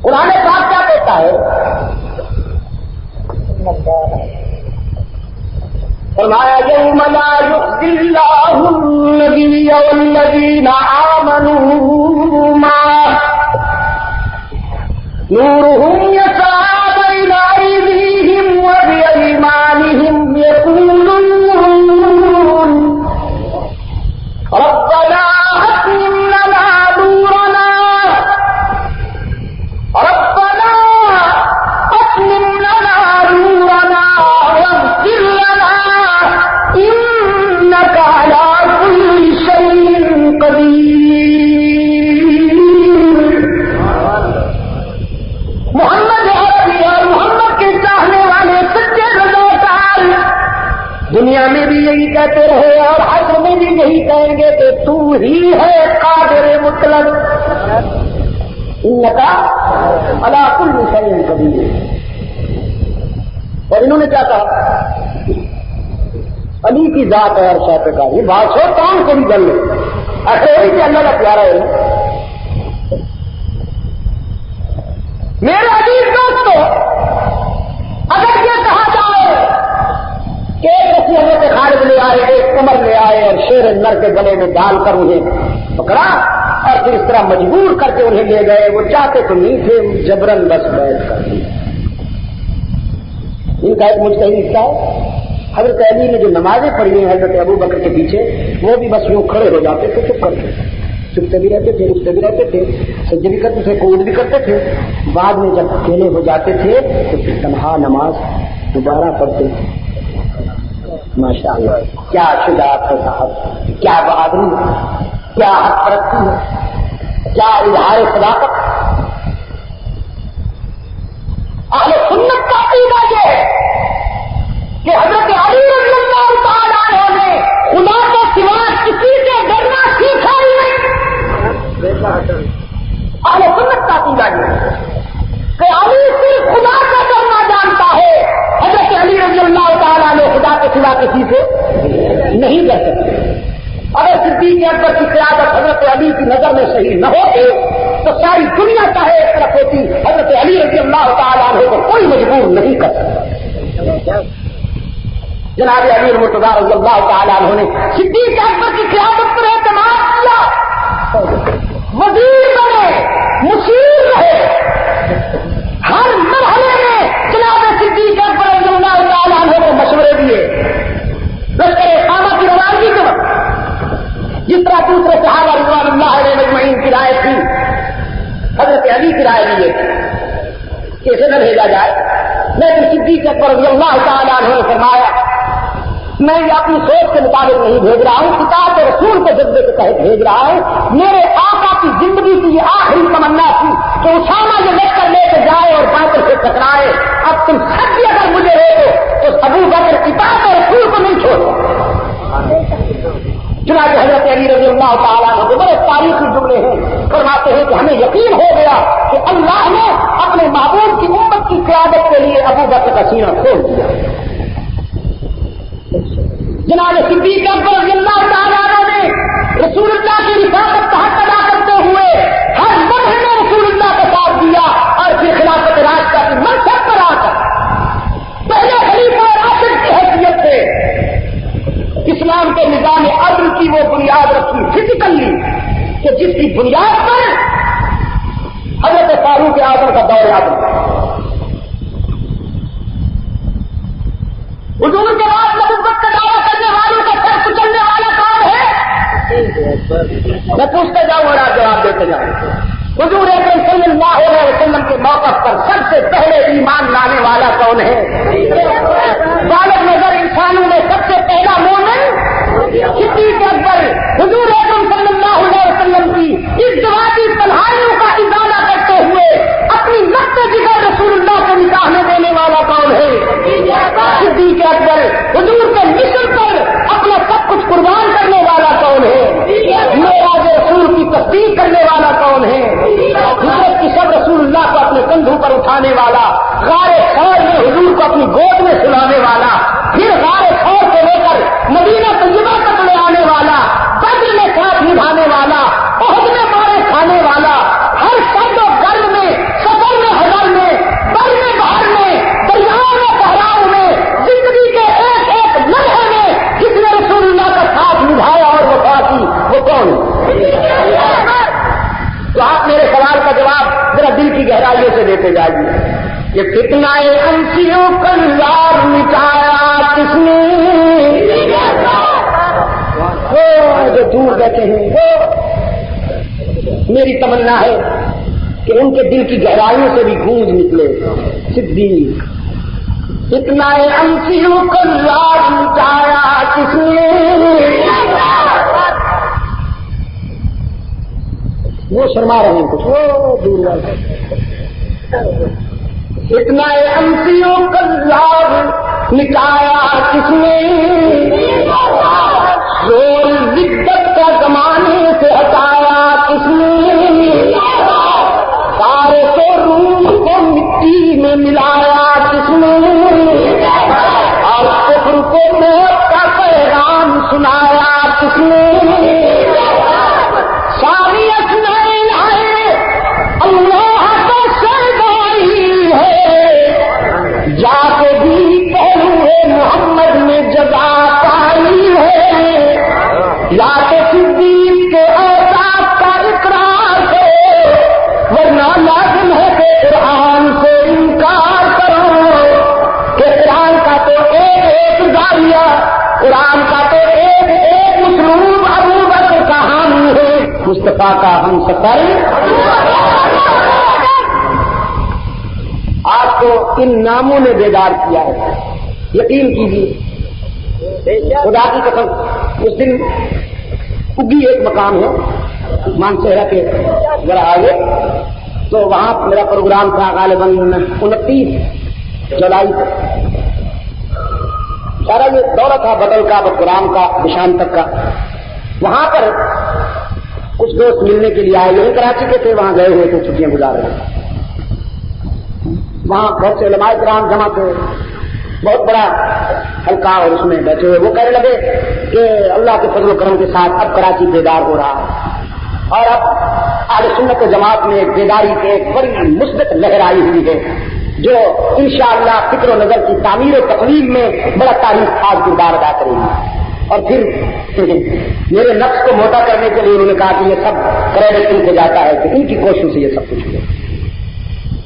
قرآن پاک کیا کہتا ہے؟ فرمایا یوم لا یخزی اللہ النبی والذین آمنوا معہ نورهم يسعى بين أيديهم وبأيمانهم يقولون ربنا أتمم لنا نورنا ربنا أتمم لنا نورنا واغفر لنا إنك على كل شيء قدير۔ محمد عربی اور محمد کے چاہنے والے سچے رضاکار دنیا میں بھی یہی کہتے رہے اور حشر میں بھی یہی کہیں گے کہ تو ہی ہے قادر مطلق، انک علی کل شیء قدیر۔ اور انہوں نے کیا کہا؟ علی کی ذات ہے ہر شے پہ قادر۔ یہ بادشاہ کون کو بھی بن لے، ایسے ہی کہ اللہ کا پیارا ہے۔ میرے عزیز دوستو، اگر یہ کہا جائے کہ ایک حضرت خالد لے آئے، ایک عمر لے آئے اور شیر نر کے گلے میں ڈال کر انہیں پکڑا اور پھر اس طرح مجبور کر کے انہیں لے گئے، وہ چاہتے تو نہیں تھے، جبرن بس بیٹھ کر ان کا ایک مجتہد حصہ ہے۔ حضرت علی نے جو نمازیں پڑھی ہیں حضرت ابو بکر کے پیچھے، وہ بھی بس یوں کھڑے ہو جاتے تھے چپ کر کے، چھپتے بھی رہتے تھے, اٹھتے بھی رہتے تھے, سجدے بھی کرتے تھے, قعود بھی کرتے تھے. بعد میں جب اکیلے ہو جاتے تھے تو پھر تنہا نماز دوبارہ پڑھتے. ماشاء اللہ, کیا شجاعت ہے صاحب, کیا بہادری, کیا حق پرستی ہے, کیا اظہار صداقت. اہل سنت کا عقیدہ یہ ہے کہ حضرت علی رضی اللہ تعالیٰ عنہ نے خدا کے سوا کسی کے ڈرنا سیکھا ہی نہیں. اہل سنت کا عقیدہ یہ ہے کہ علی صرف خدا کا ڈرنا جانتا ہے. حضرت علی رضی اللہ تعالیٰ نے خدا کے سوا کسی سے نہیں ڈر سکتے. اگر صدیق اکبر کی قیادت حضرت علی کی نظر میں صحیح نہ ہوتی تو ساری دنیا چاہے ایک طرف ہوتی, حضرت علی رضی اللہ تعالیٰ عنہ کو کوئی مجبور نہیں کر سکتا. جناب علی المرتضیٰ رضی اللہ تعالیٰ عنہ نے صدیق اکبر کی قیادت پر اعتماد کیا, وزیر بنے, مشیر رہے. ہر مرحلے میں جناب صدیق اکبر رضی اللہ تعالیٰ عنہ کو مشورے دیے. لشکر خامہ کی روانگی کے وقت جس طرح دوسرے صحابہ رضوان اللہ علیہ مجمعین کی رائے تھی, حضرت علی کی رائے بھی کہ اسے نہ بھیجا جائے, لیکن صدیق اکبر رضی اللہ تعالیٰ عنہ نے فرمایا میں یہ اپنی سوچ کے مطابق نہیں بھیج رہا ہوں, کتاب رسول کے جذبے کے تحت بھیج رہا ہوں. میرے آقا کی زندگی کی یہ آخری تمنا تھی کہ اسامہ یہ لشکر لے کے جائے اور باطل سے ٹکرائے. اب تم سب بھی اگر مجھے روکو تو ابو بکر کتاب رسول کو نہیں چھوڑو. چنانچہ حضرت علی رضی اللہ تعالیٰ عنہ بڑے تاریخی جملے ہیں, فرماتے ہیں کہ ہمیں یقین ہو گیا کہ اللہ نے اپنے محبوب کی امت کی قیادت کے لیے ابو بکر کا سینہ کھول دیا. جناب صدیق اکبر رضی اللہ تعالیٰ عنہ نے رسول اللہ کی رفاقت کا حق ادا کرتے ہوئے ہر مرحلے میں رسول اللہ کا ساتھ دیا, اور پھر خلافت راشدہ کی منصب پر آ کر پہلے خلیفہ راشد کی حیثیت سے اسلام کے نظام عدل کی وہ بنیاد رکھی فزیکلی کہ جس کی بنیاد پر حضرت فاروق اعظم کا دور عدل. حضور کے بعد نبوت کا دعویٰ کرنے والوں کا سر کچلنے والا کون ہے؟ میں پوچھتے جاؤں اور آپ جواب دیتے جاؤں. حضور اکرم صلی اللہ علیہ وسلم کے موقف پر سب سے پہلے ایمان لانے والا کون ہے؟ بالغ نظر انسانوں میں سب سے پہلا مومن صدیق اکبر. حضور اکرم صلی اللہ علیہ وسلم کی اس ذاتی تنہائیوں کا ازالہ کرتے ہوئے اپنی نقطۂ جگر رسول اللہ کو نکاح میں دینے والا کون ہے؟ صدیق اکبر. حضور کے مشن پر اپنا سب کچھ قربان کرنے والا کون ہے؟ معراج رسول کی تصدیق کرنے والا کون ہے؟ ہجرت کی سب رسول اللہ کو اپنے کندھوں پر اٹھانے والا, غار خور میں حضور کو اپنی گود میں سلانے والا, پھر غار خور سے لے کر مدینہ طیبہ تک لے آنے والا, بدر میں ساتھ نبھانے والا, احد میں مارے کھانے والا, ہر سرد و گرم میں, سفر میں حضر میں, بر میں بہر میں, دریاؤں میں بہراؤں میں, زندگی کے ایک ایک لمحے میں جس نے رسول اللہ کا ساتھ نبھایا اور وفا کی, وہ کون؟ تو آپ میرے سوال کا جواب ذرا دل کی گہرائیوں سے دیتے جائیے. یہ فتنہ انسیوں کا یار مٹایا کس نے؟ جو دور بیٹھے ہیں, میری تمنا ہے کہ ان کے دل کی گہرائیوں سے بھی گونج نکلے. صدیق فتنہ انسیوں کا یار مٹایا کس نے؟ وہ شرما رہے ہیں کچھ, وہ دور اتنا امسیوں کا لاب مٹایا کس نے؟ زور زدت کا زمانے سے ہٹایا کس نے؟ سارے کو روح کو مٹی میں ملایا کس نے؟ اور کفر کو موت کا پیغام سنایا کس نے؟ ساری اللہ کا سرداری ہے, جا کے بھی پہلو محمد میں جگہ پائی ہے, یا تو صدیق کے اوصاف کا اقرار ہے, ورنہ لازم ہے کہ قرآن سے انکار کرو کہ قرآن کا تو ایک ایک زاویہ, قرآن کا تو ایک ایک اسلوب ابو بکر مصطفیٰ کا ہم سفر آپ کو ان ناموں نے بیدار کیا ہے. یقین کیجیے خدا کی قسم اس دن اگی ایک مقام ہے مانسہرہ کے ذرا آگے, تو وہاں میرا پروگرام تھا غالباً 29 جولائی کو. سارا یہ دورہ تھا بدل کا بقرام کا بشام تک کا. وہاں پر کچھ دوست ملنے کے لیے آئے ہوئے کراچی کے تھے, وہاں گئے ہوئے تھے چھٹیاں گزار رہے تھے. وہاں بہت سے علماء کرام جمع تھے, بہت بڑا حلقہ اور اس میں بیٹھے ہوئے. وہ کہنے لگے کہ اللہ کے فضل و کرم کے ساتھ اب کراچی بیدار ہو رہا ہے اور اب اہل سنت و جماعت میں بیداری کی ایک بڑی مثبت لہر آئی ہوئی ہے جو انشاءاللہ فکر و نظر کی تعمیر و تقویم میں بڑا تاریخ خاص کردار ادا کرے گی. اور پھر میرے نفس کو موٹا کرنے کے لیے انہوں نے کہا کہ یہ سب کریڈٹ ان کو جاتا ہے کہ ان کی کوششوں سے یہ سب کچھ ہوا.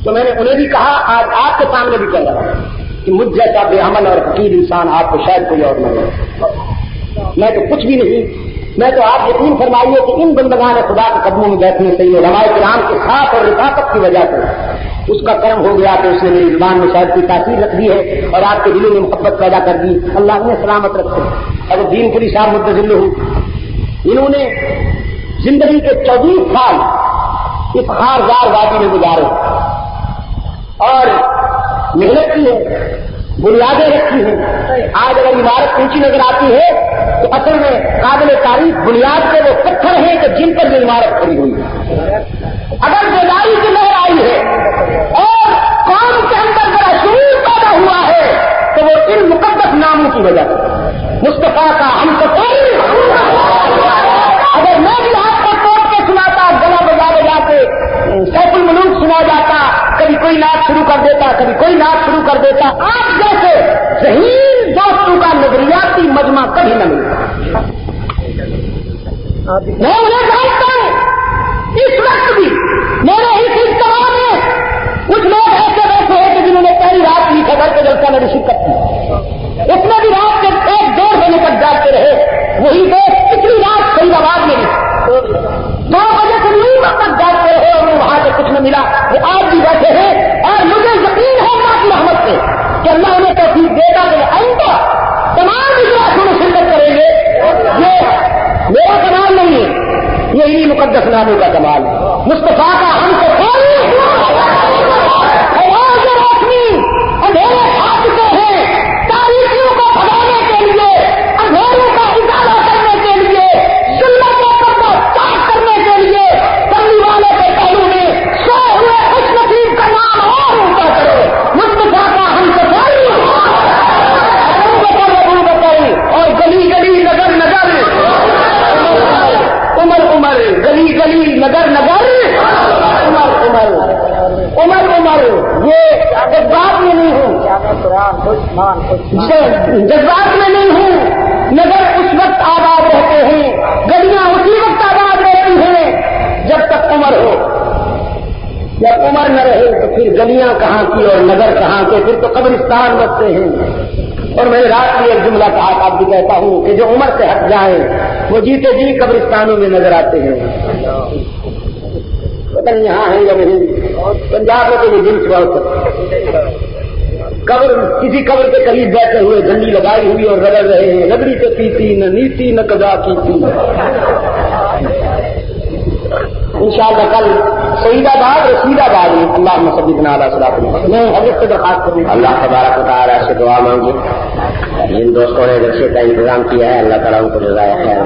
تو میں نے انہیں بھی کہا, آج آپ کے سامنے بھی کہہ رہا ہوں کہ مجھ جیسا بے عمل اور فقیر انسان آپ کو شاید کوئی اور نہ ہو. میں تو کچھ بھی نہیں, میں تو آپ یقین فرمائیے کہ ان بندگان خدا کے قدموں میں بیٹھنے سے علماء کرام کے ساتھ اور رفاقت کی وجہ سے اس کا کرم ہو گیا کہ اس نے میری زبان میں شاید کوئی تاثیر رکھ دی ہے اور آپ کے دلوں میں محبت پیدا کر دی. اللہ نے سلامت رکھے. اب دین پوری صاحب متضل ہوں, انہوں نے زندگی کے 24 سال اس خارزار وادی میں گزارے اور محنت کی ہے, بنیادیں رکھی ہیں. آج اگر عمارت اونچی نظر آتی ہے تو اصل میں قابل تعریف بنیاد کے وہ پتھر ہیں کہ جن پر یہ عمارت کھڑی ہوئی ہے. اگر بیداری کی لہر آئی ہے اور قوم کے اندر بڑا شعور پیدا ہوا ہے تو وہ ان مقدس ناموں کی وجہ سے مصطفیٰ کا ہم سفر. اگر میں بھی آپ کو توڑ کے سناتا, گلا بجا بجا کے سیف الملوک سنا جاتا, کبھی کوئی نعت شروع کر دیتا, کبھی کوئی نعت شروع کر دیتا, آپ جیسے ذہین دوستوں کا نظریاتی مجمع کبھی نہ ملتا. میں انہیں جانتا ہوں, اس وقت بھی میرے اس اجتماع میں کچھ لوگ ایسے بیٹھے ہیں کہ جنہوں نے پہلی رات کی خبر کے جلسہ میں شرکت کی, اس میں بھی رات کے 1-2 بجے تک جاگتے رہے. وہی دوست پچھلی رات فرید آباد میں بھی 2 بجے سے 9 بجے تک جاگتے رہے اور وہاں سے کچھ نہ ملا. وہ آج بھی بیٹھے ہیں اور مجھے یقین ہے اللہ کی رحمت سے کہ اللہ انہیں توفیق دے گا کہ آئندہ تمام اجلاسوں میں شرکت کریں گے. یہ میرا کمال نہیں ہے, یہی مقدس ناموں کا کمال ہے. مصطفیٰ کا ہم سے روشنی اندھیرے کھا چکے ہیں, تاریخیوں کو بھگانے کے لیے, اندھیروں کا اجالا کرنے کے لیے, ظلمتوں پر چاک کرنے کے لیے, کرنے والے کے پہلو میں سوئے ہوئے خوش نصیب کا نام اور اونچا کرو. مصطفیٰ کا ہم سے اور گلی گلی نگر نگر, عمر عمر گلی گلی نگر نگر, عمر عمر عمر عمر. یہ جذبات میں نہیں ہوں, جذبات میں نہیں ہوں, نگر اس وقت آباد رہتے ہیں, گلیاں اسی وقت آباد رہتی ہیں جب تک عمر ہو. جب عمر نہ رہے تو پھر گلیاں کہاں کی اور نگر کہاں کے, پھر تو قبرستان بستے ہیں. اور میں رات میں ایک جملہ کہا آپ بھی کہتا ہوں کہ جو عمر سے ہٹ جائیں وہ جیتے جی قبرستانوں میں نظر آتے ہیں. پتہ نہیں یہاں ہے یا نہیں, پنجاب میں تو یہ دن بہت قبر, کسی قبر کے قریب بیٹھے ہوئے گنڈی لگائی ہوئی اور رگڑ رہے ہیں, رگڑی تو پیتی نہ نیتی نہ قضا کی تھی. انشاءاللہ کل سعید آباد رشید آباد میں اللہ مسجد علیہ صلاح میں حضرت سے درخواست کروں, اللہ تبارک و تعالیٰ سے دعا مانگی. جن دوستوں نے جلسے کا انتظام کیا ہے اللہ تعالیٰ ان کو جزائے خیر.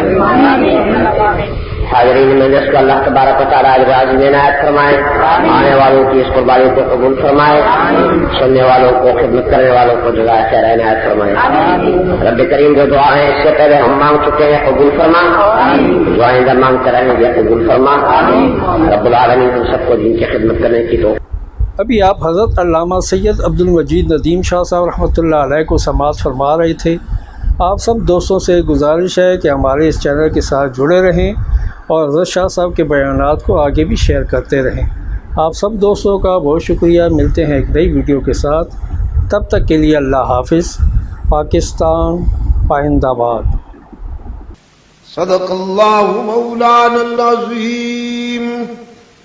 حاضرین مجلس کو اللہ تبارک و تعالیٰ اجراج میں عنایت فرمائے, آنے والوں کی اس قربانی کو قبول فرمائے, سننے والوں کو خدمت کرنے والوں کو جزائے خیر عنایت فرمائے. رب کریم جو دعا ہے اس سے پہلے ہم مانگ چکے ہیں قبول فرما, جو آئندہ مانگتے رہیں گے قبول فرما. رب العالمین ہم سب کو دین کی خدمت کرنے کی توفیق. ابھی آپ حضرت علامہ سید عبد المجید ندیم شاہ صاحب رحمۃ اللہ علیہ کو سماعت فرما رہے تھے. آپ سب دوستوں سے گزارش ہے کہ ہمارے اس چینل کے ساتھ جڑے رہیں اور حضرت شاہ صاحب کے بیانات کو آگے بھی شیئر کرتے رہیں. آپ سب دوستوں کا بہت شکریہ. ملتے ہیں ایک نئی ویڈیو کے ساتھ, تب تک کے لیے اللہ حافظ. پاکستان پائندہ باد. صدق اللہ مولانا العظیم.